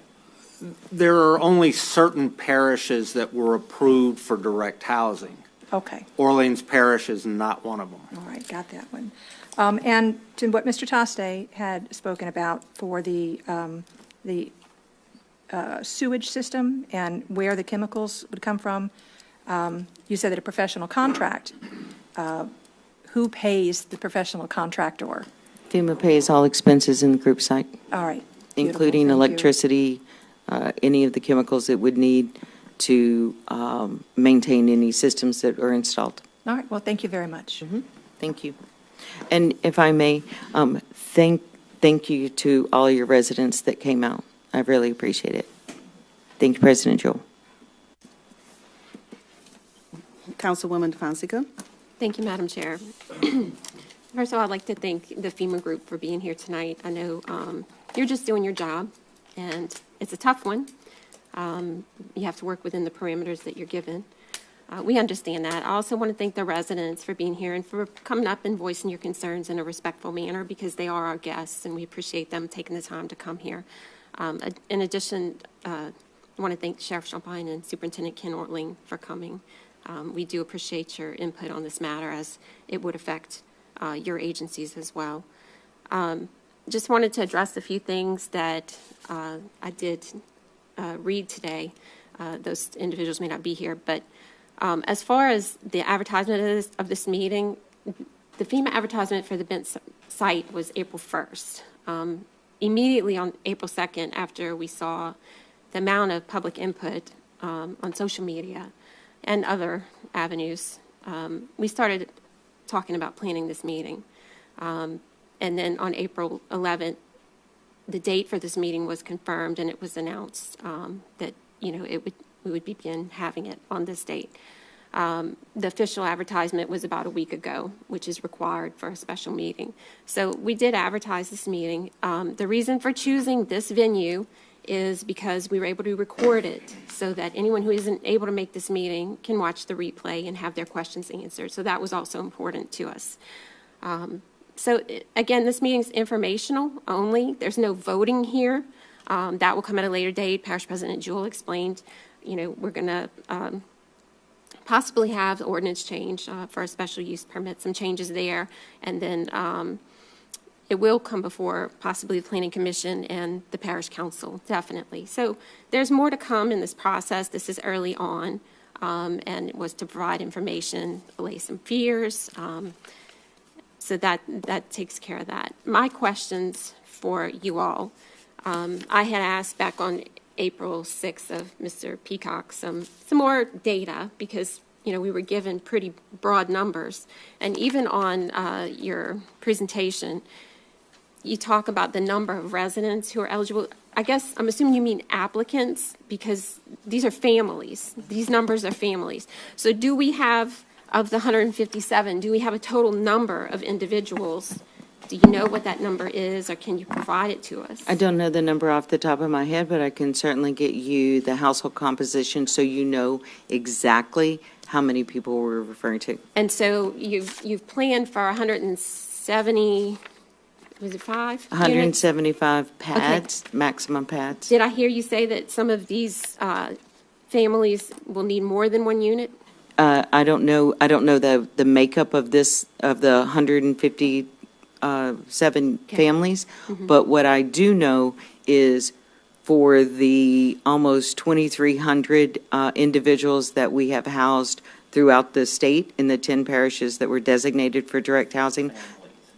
There are only certain parishes that were approved for direct housing. Okay. Orleans Parish is not one of them. All right, got that one. And to what Mr. Taste had spoken about for the sewage system and where the chemicals would come from, you said that a professional contract. Who pays the professional contractor? FEMA pays all expenses in the group site. All right. Including Beautiful, thank you. electricity, any of the chemicals it would need to maintain any systems that are installed. All right, well, thank you very much. Thank you. And if I may, thank you to all your residents that came out. I really appreciate it. Thank you, President Joel. Councilwoman Fonseca. Thank you, Madam Chair. First of all, I'd like to thank the FEMA group for being here tonight. I know you're just doing your job, and it's a tough one. You have to work within the parameters that you're given. We understand that. I also want to thank the residents for being here and for coming up and voicing your concerns in a respectful manner, because they are our guests, and we appreciate them taking the time to come here. In addition, I want to thank Sheriff Champagne and Superintendent Ken Ortling for coming. We do appreciate your input on this matter, as it would affect your agencies as well. Just wanted to address a few things that I did read today. Those individuals may not be here, but as far as the advertisement of this meeting, the FEMA advertisement for the Bent site was April 1st. Immediately on April 2nd, after we saw the amount of public input on social media and other avenues, we started talking about planning this meeting. And then on April 11th, the date for this meeting was confirmed, and it was announced that, we would begin having it on this date. The official advertisement was about a week ago, which is required for a special meeting. So we did advertise this meeting. The reason for choosing this venue is because we were able to record it so that anyone who isn't able to make this meeting can watch the replay and have their questions answered. So that was also important to us. Again, this meeting's informational only. There's no voting here. That will come at a later date. Parish President Jewell explained, we're going to possibly have the ordinance change for a special use permit, some changes there, and then it will come before possibly the Planning Commission and the Parish Council, definitely. So there's more to come in this process. This is early on, and it was to provide information, allay some fears, so that takes care of that. My questions for you all, I had asked back on April 6th of Mr. Peacock some more data because, we were given pretty broad numbers. And even on your presentation, you talk about the number of residents who are eligible. I guess I'm assuming you mean applicants because these are families. These numbers are families. So do we have, of the 157, do we have a total number of individuals? Do you know what that number is, or can you provide it to us? I don't know the number off the top of my head, but I can certainly get you the household composition so you know exactly how many people we're referring to. And so you've planned for 170, was it 5? 175 pads, okay. Maximum pads. Did I hear you say that some of these families will need more than one unit? I don't know the makeup of the 157 families, but what I do know is for the almost 2,300 individuals that we have housed throughout the state in the 10 parishes that were designated for direct housing,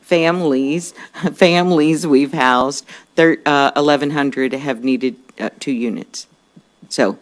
families we've housed, 1,100 have needed 2 units. So.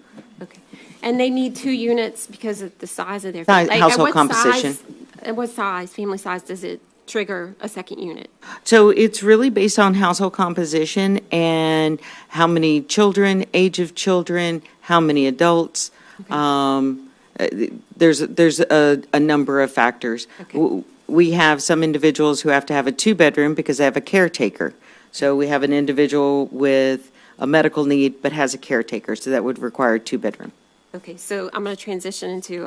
And they need 2 units because of the size of their household composition. At what size, family size, does it trigger a second unit? So it's really based on household composition and how many children, age of children, how many adults. Okay. There's a number of factors. Okay. We have some individuals who have to have a 2-bedroom because they have a caretaker. So we have an individual with a medical need but has a caretaker, so that would require a 2-bedroom. Okay, so I'm going to transition into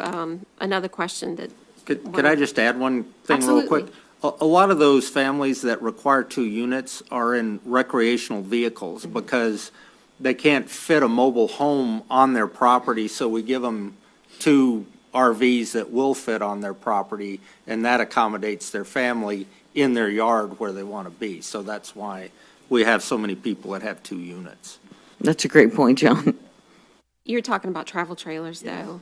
another question that. Could I just add one thing real quick? A lot of those families that require 2 units are in recreational vehicles because they can't fit a mobile home on their property, so we give them 2 RVs that will fit on their property, and that accommodates their family in their yard where they want to be. So that's why we have so many people that have 2 units. That's a great point, John. You're talking about travel trailers, though.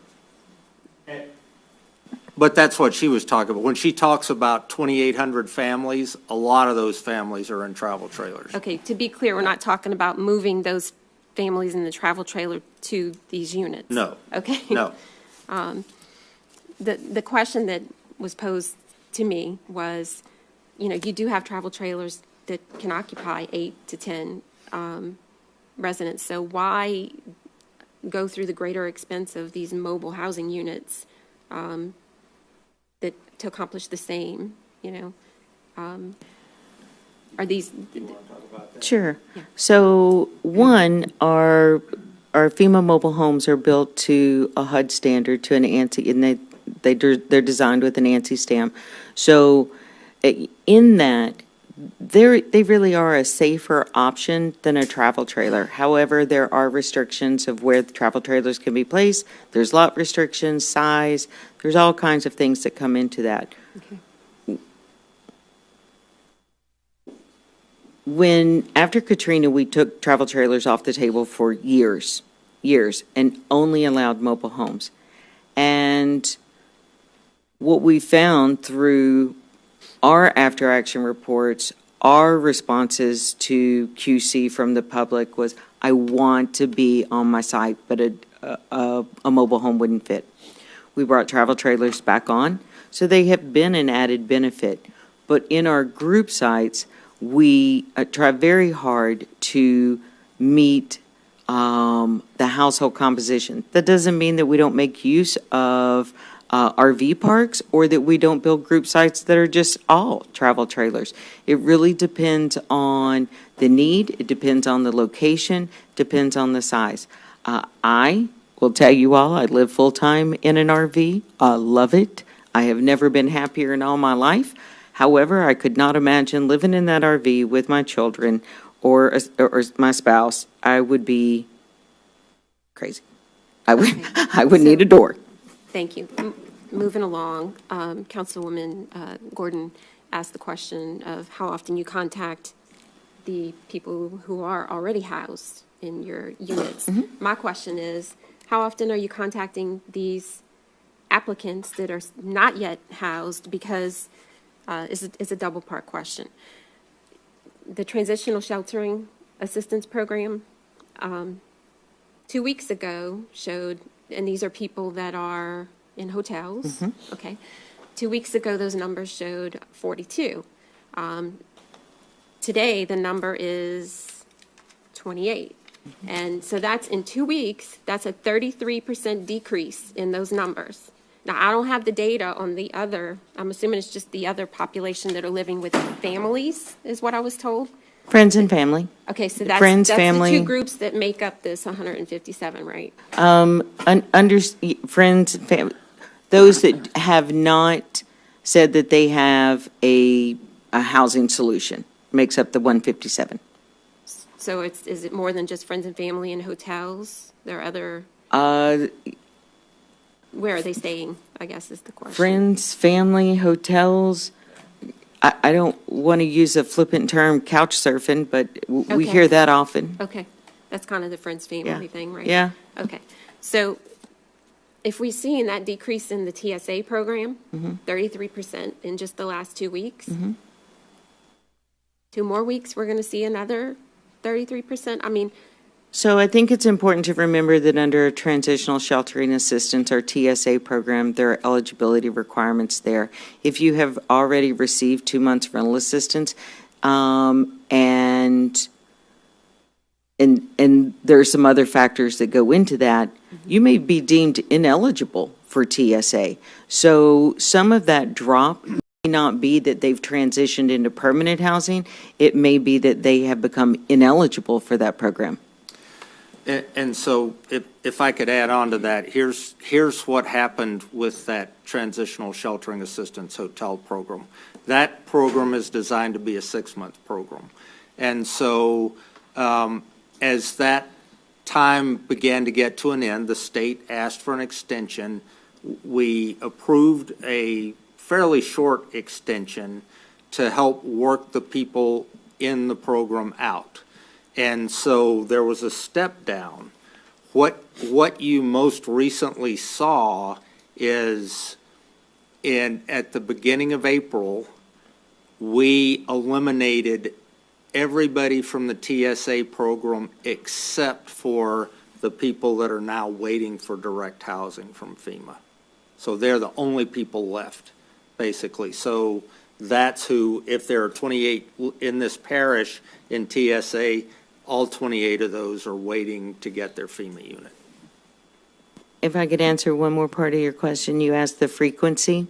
But that's what she was talking about. When she talks about 2,800 families, a lot of those families are in travel trailers. Okay, to be clear, we're not talking about moving those families in the travel trailer to these units. No. Okay. No. The question that was posed to me was, you do have travel trailers that can occupy 8 to 10 residents. So why go through the greater expense of these mobile housing units to accomplish the same, are these? Sure. Yeah. So one, our FEMA mobile homes are built to a HUD standard, to an ANSI, and they're designed with an ANSI stamp. So in that, they really are a safer option than a travel trailer. However, there are restrictions of where the travel trailers can be placed. There's lot restrictions, size. There's all kinds of things that come into that. Okay. After Katrina, we took travel trailers off the table for years, and only allowed mobile homes. And what we found through our after-action reports, our responses to QC from the public was, I want to be on my site, but a mobile home wouldn't fit. We brought travel trailers back on, so they have been an added benefit. But in our group sites, we try very hard to meet the household composition. That doesn't mean that we don't make use of RV parks or that we don't build group sites that are just all travel trailers. It really depends on the need, it depends on the location, depends on the size. I will tell you all, I live full-time in an RV. I love it. I have never been happier in all my life. However, I could not imagine living in that RV with my children or my spouse. I would be crazy. I would need a door. Thank you. Moving along, Councilwoman Gordon asked the question of how often you contact the people who are already housed in your units. My question is, how often are you contacting these applicants that are not yet housed? Because it's a double part question. The Transitional Sheltering Assistance Program 2 weeks ago showed, and these are people that are in hotels. Okay. 2 weeks ago, those numbers showed 42. Today, the number is 28. And so that's in 2 weeks, that's a 33% decrease in those numbers. Now, I don't have the data on the other, I'm assuming it's just the other population that are living with families, is what I was told. Friends and family. Okay, so that's Friends, the family. two groups that make up this 157, right? Friends, family, those that have not said that they have a housing solution makes up the 157. So is it more than just friends and family and hotels? There are other, where are they staying, I guess is the question. Friends, family, hotels. I don't want to use a flippant term, couch surfing, but we Okay. hear that often. Okay, that's kind of the friends, family thing, right? Yeah. Okay, so if we've seen that decrease in the TSA program, 33% in just the last 2 weeks, 2 more weeks, we're going to see another 33%. I mean, So I think it's important to remember that under a transitional sheltering assistance or TSA program, there are eligibility requirements there. If you have already received 2 months rental assistance, and there are some other factors that go into that, you may be deemed ineligible for TSA. So some of that drop may not be that they've transitioned into permanent housing. It may be that they have become ineligible for that program. And so if I could add on to that, here's what happened with that Transitional Sheltering Assistance Hotel program. That program is designed to be a 6-month program. And so as that time began to get to an end, the state asked for an extension. We approved a fairly short extension to help work the people in the program out. And so there was a step down. What you most recently saw is at the beginning of April, we eliminated everybody from the TSA program except for the people that are now waiting for direct housing from FEMA. So they're the only people left, basically. So that's who, if there are 28 in this parish in TSA, all 28 of those are waiting to get their FEMA unit. If I could answer one more part of your question, you asked the frequency.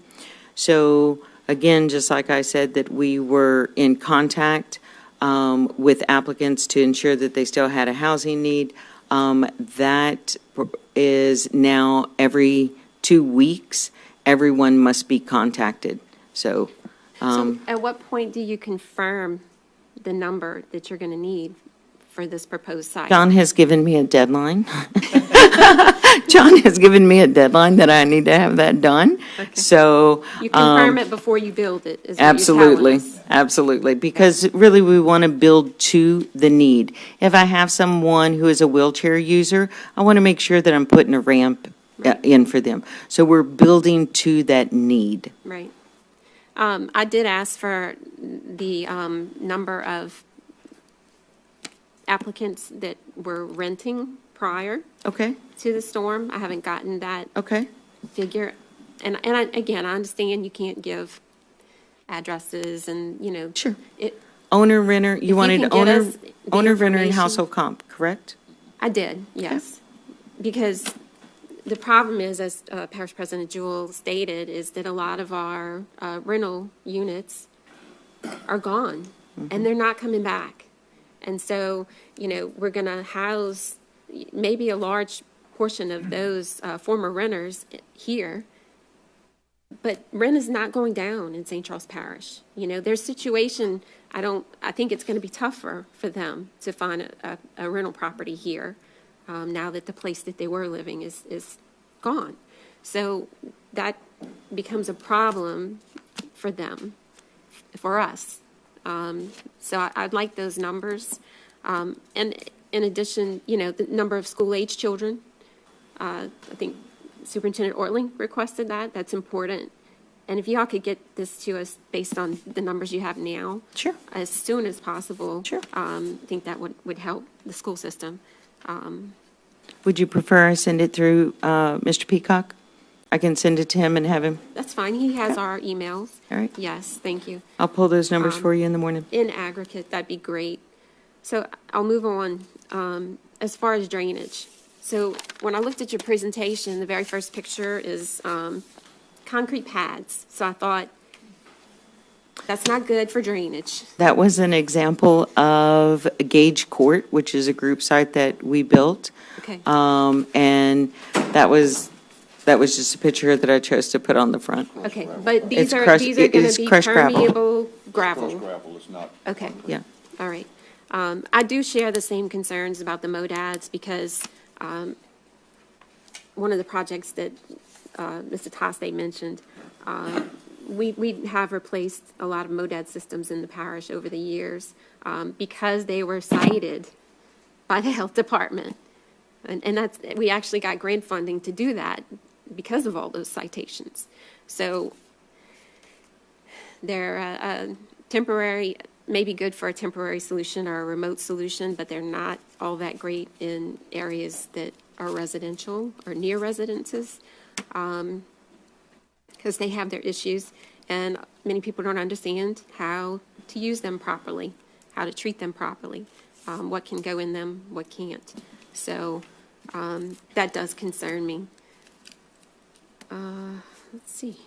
So again, just like I said, that we were in contact with applicants to ensure that they still had a housing need. That is now every 2 weeks, everyone must be contacted. So at what point do you confirm the number that you're going to need for this proposed site? John has given me a deadline. John has given me a deadline that I need to have that done. Okay. So You confirm it before you build it, is what absolutely, you're telling us. absolutely, because really we want to build to the need. If I have someone who is a wheelchair user, I want to make sure that I'm putting a ramp in for them. So we're building to that need. Right. I did ask for the number of applicants that were renting prior Okay, to the storm. I haven't gotten that okay. figure. And again, I understand you can't give addresses and, you know. Sure. It, Owner, renter, If you you wanted can get owner, us the owner, renter, and information- household comp, correct? I did, yes. Because the problem is, as Parish President Jewell stated, is that a lot of our rental units are gone, and they're not coming back. And so, you know, we're going to house maybe a large portion of those former renters here, but rent is not going down in St. Charles Parish. You know, their situation, I think it's going to be tougher for them to find a rental property here now that the place that they were living is gone. So that becomes a problem for them, for us. So I'd like those numbers. And in addition, you know, the number of school-age children. I think Superintendent Ortling requested that. That's important. And if y'all could get this to us based on the numbers you have now. Sure. As soon as possible. Sure. I think that would help the school system. Would you prefer I send it through Mr. Peacock? I can send it to him and have him, That's fine. He has our emails. all right? Yes, thank you. I'll pull those numbers for you in the morning. In aggregate, that'd be great. So I'll move on. As far as drainage. So when I looked at your presentation, the very first picture is concrete pads. So I thought, that's not good for drainage. That was an example of Gage Court, which is a group site that we built. Okay. And that was just a picture that I chose to put on the front. Okay, but these It's are crushed- these are it going is to be crushed gravel. permeable gravel. Crushed gravel is not. Okay. Yeah. All right. I do share the same concerns about the MODADs because one of the projects that Mr. Taste mentioned, we have replaced a lot of MODAD systems in the parish over the years because they were cited by the health department. And that's, we actually got grant funding to do that because of all those citations. So they're temporary, maybe good for a temporary solution or a remote solution, but they're not all that great in areas that are residential or near residences because they have their issues, and many people don't understand how to use them properly, how to treat them properly, what can go in them, what can't. So that does concern me. Let's see.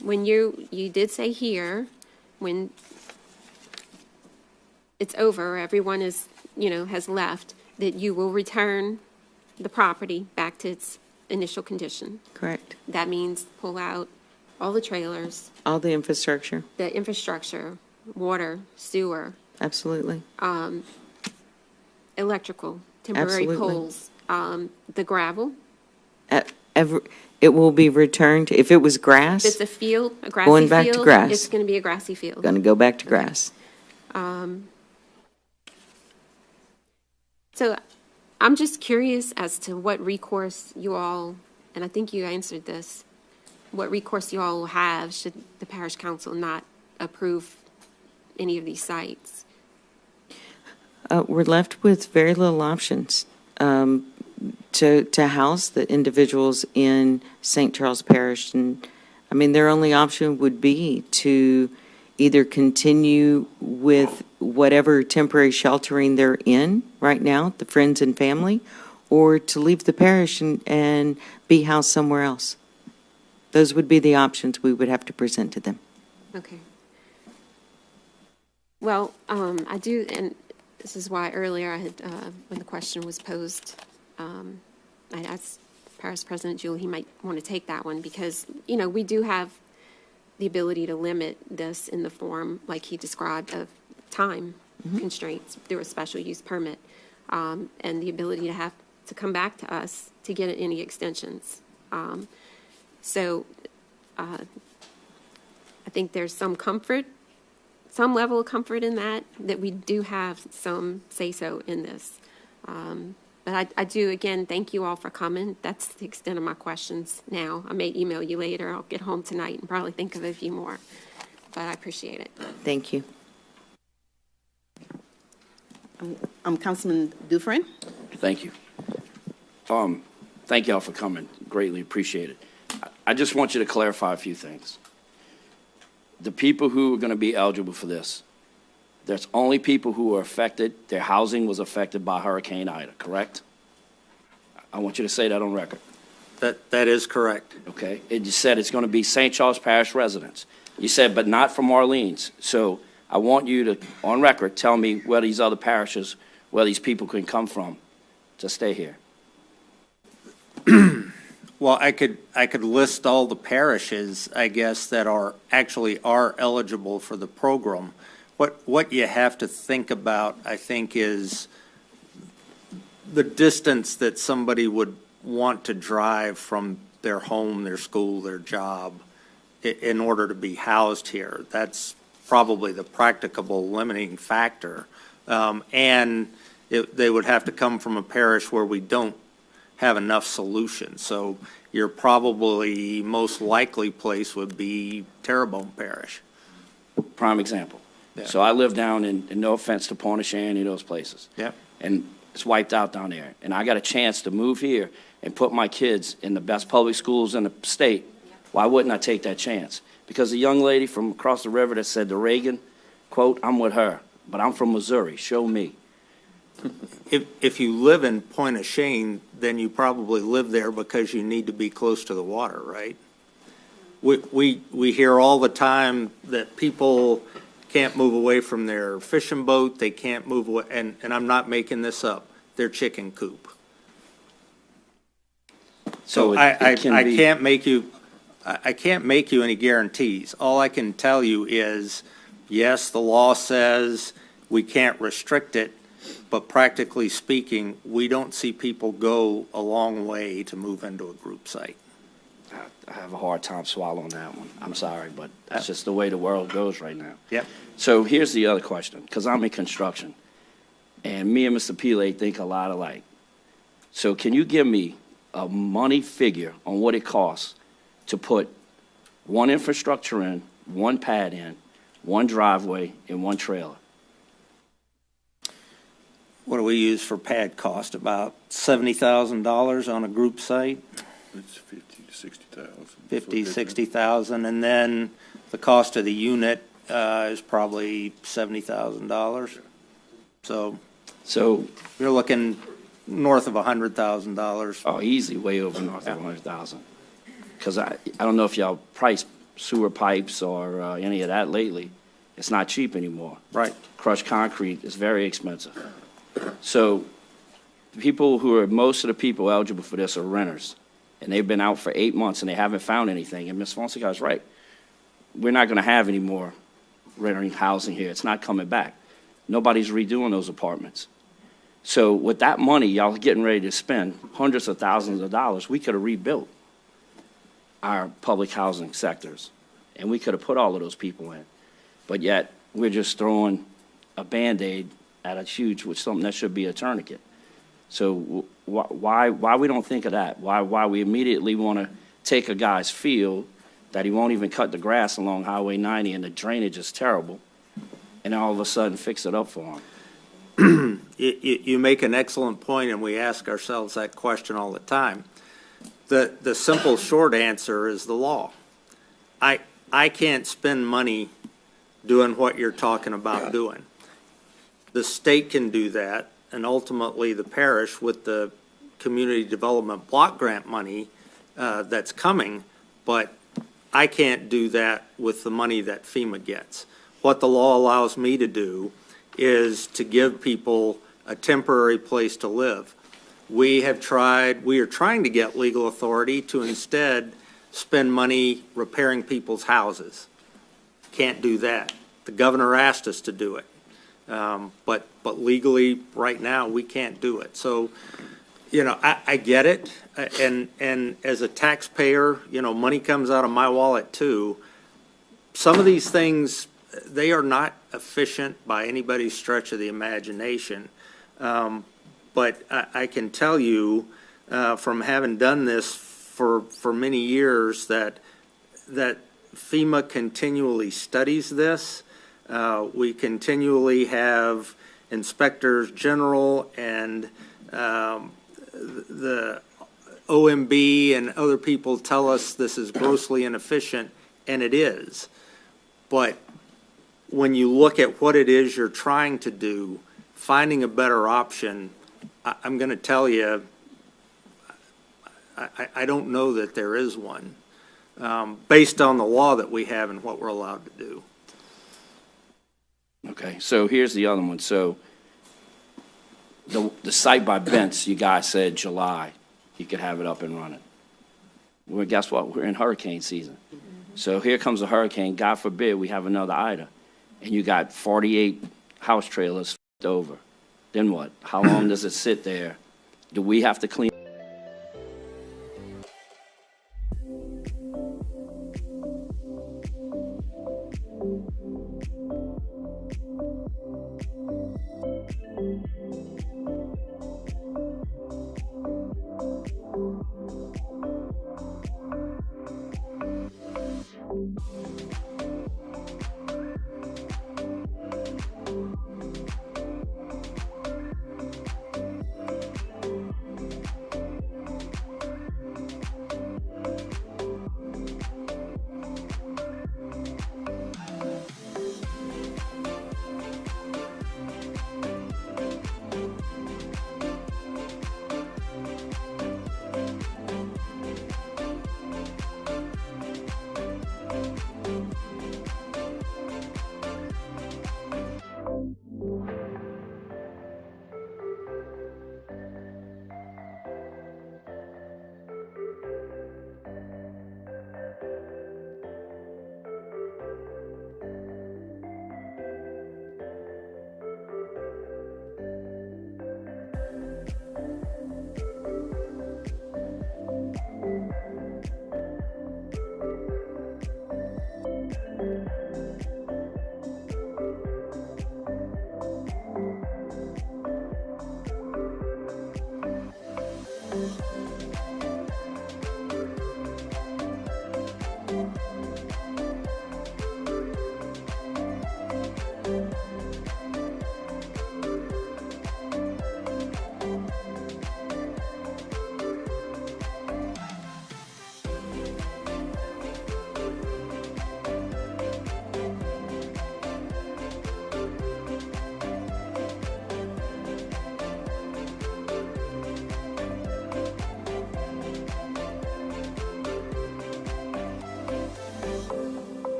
When you did say here, when it's over, everyone is, has left, that you will return the property back to its initial condition. Correct. That means pull out all the trailers, All the infrastructure, the infrastructure, water, sewer, absolutely. electrical, temporary Absolutely. poles, the gravel. It will be returned, if it was grass, If it's a field, a grassy Going back to field, grass. it's going to be a grassy field. going to go back to grass. So I'm just curious as to what recourse you all, and I think you answered this, what recourse you all will have should the parish council not approve any of these sites. We're left with very little options to house the individuals in St. Charles Parish. And, I mean, their only option would be to either continue with whatever temporary sheltering they're in right now, the friends and family, or to leave the parish and be housed somewhere else. Those would be the options we would have to present to them. Okay. Well, I do, and this is why earlier I had, when the question was posed, I asked Parish President Jewell, he might want to take that one because, we do have the ability to limit this in the form, like he described, of time constraints through a special use permit, and the ability to have to come back to us to get any extensions. So I think there's some comfort, some level of comfort in that we do have some say-so in this. But I do, again, thank you all for coming. That's the extent of my questions now. I may email you later. I'll get home tonight and probably think of a few more. But I appreciate it. Thank you. Councilman Dufresne? Thank you. Thank y'all for coming. Greatly appreciate it. I just want you to clarify a few things. The people who are going to be eligible for this, there's only people who are affected, their housing was affected by Hurricane Ida, correct? I want you to say that on record. That is correct. Okay. And you said it's going to be St. Charles Parish residents. You said, but not from Orleans. So I want you to, on record, tell me where these other parishes, where these people can come from to stay here. Well, I could list all the parishes, I guess, that are eligible for the program. What you have to think about, I think, is the distance that somebody would want to drive from their home, their school, their job, in order to be housed here. That's probably the practicable limiting factor. And they would have to come from a parish where we don't have enough solutions. So your probably most likely place would be Terrebonne Parish. Prime example. Yeah. So I live down in, and no offense to Pointe-a-Shanty, those places. Yeah. And it's wiped out down there. And I got a chance to move here and put my kids in the best public schools in the state. Why wouldn't I take that chance? Because the young lady from across the river that said to Reagan, quote, I'm with her, but I'm from Missouri, show me. If you live in Pointe-a-Shanty, then you probably live there because you need to be close to the water, right? We hear all the time that people can't move away from their fishing boat, they can't move away, and I'm not making this up, their chicken coop. So I can't make you any guarantees. All I can tell you is, yes, the law says we can't restrict it, but practically speaking, we don't see people go a long way to move into a group site. I have a hard time swallowing that one. I'm sorry, but that's just the way the world goes right now. Yep. So here's the other question, because I'm in construction, and me and Mr. Pele think a lot alike. So can you give me a money figure on what it costs to put one infrastructure in, one pad in, one driveway, and one trailer? What do we use for pad cost? About $70,000 on a group site? It's 50 to 60,000. 50, 60,000, and then the cost of the unit is probably $70,000. So you're looking north of $100,000. Oh, easy, way over north of 100,000. Because I don't know if y'all price sewer pipes or any of that lately. It's not cheap anymore. Right. Crushed concrete is very expensive. So most of the people eligible for this are renters, and they've been out for 8 months and they haven't found anything. And Ms. Fonseca is right. We're not going to have any more renting housing here. It's not coming back. Nobody's redoing those apartments. So with that money y'all getting ready to spend, hundreds of thousands of dollars, we could have rebuilt our public housing sectors, and we could have put all of those people in. But yet we're just throwing a Band-Aid at with something that should be a tourniquet. So why we don't think of that? Why we immediately want to take a guy's field that he won't even cut the grass along Highway 90 and the drainage is terrible, and all of a sudden fix it up for him? You make an excellent point, and we ask ourselves that question all the time. The simple short answer is the law. I can't spend money doing what you're talking about doing. The state can do that, and ultimately the parish with the community development block grant money that's coming, but I can't do that with the money that FEMA gets. What the law allows me to do is to give people a temporary place to live. We are trying to get legal authority to instead spend money repairing people's houses. Can't do that. The governor asked us to do it. But legally, right now, we can't do it. So, I get it. And as a taxpayer, money comes out of my wallet too. Some of these things, they are not efficient by anybody's stretch of the imagination. But I can tell you, from having done this for many years, that FEMA continually studies this. We continually have inspectors general and the OMB and other people tell us this is grossly inefficient, and it is. But when you look at what it is you're trying to do, finding a better option, I'm going to tell you, I don't know that there is one, based on the law that we have and what we're allowed to do. Okay, so here's the other one. So the site by Bent's, you guys said July, you could have it up and running. Well, guess what? We're in hurricane season. So here comes a hurricane. God forbid we have another Ida. And you got 48 house trailers flipped over. Then what? How long does it sit there? Do we have to clean?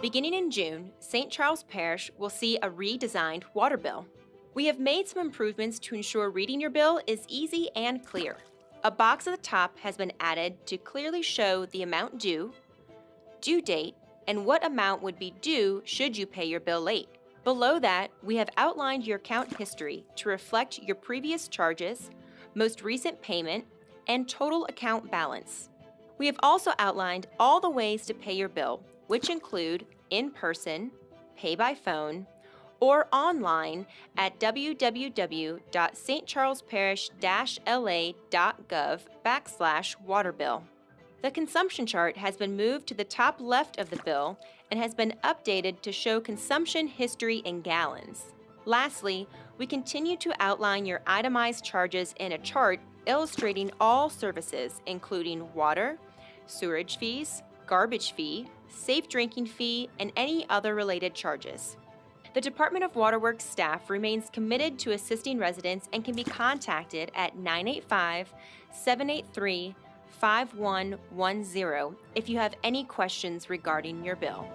Beginning in June, St. Charles Parish will see a redesigned water bill. We have made some improvements to ensure reading your bill is easy and clear. A box at the top has been added to clearly show the amount due date, and what amount would be due should you pay your bill late. Below that, we have outlined your account history to reflect your previous charges, most recent payment, and total account balance. We have also outlined all the ways to pay your bill, which include in person, pay by phone, or online at www.stcharlesparish-la.gov/waterbill. The consumption chart has been moved to the top left of the bill and has been updated to show consumption history in gallons. Lastly, we continue to outline your itemized charges in a chart illustrating all services, including water, sewerage fees, garbage fee, safe drinking fee, and any other related charges. The Department of Waterworks staff remains committed to assisting residents and can be contacted at 985-783-5110 if you have any questions regarding your bill.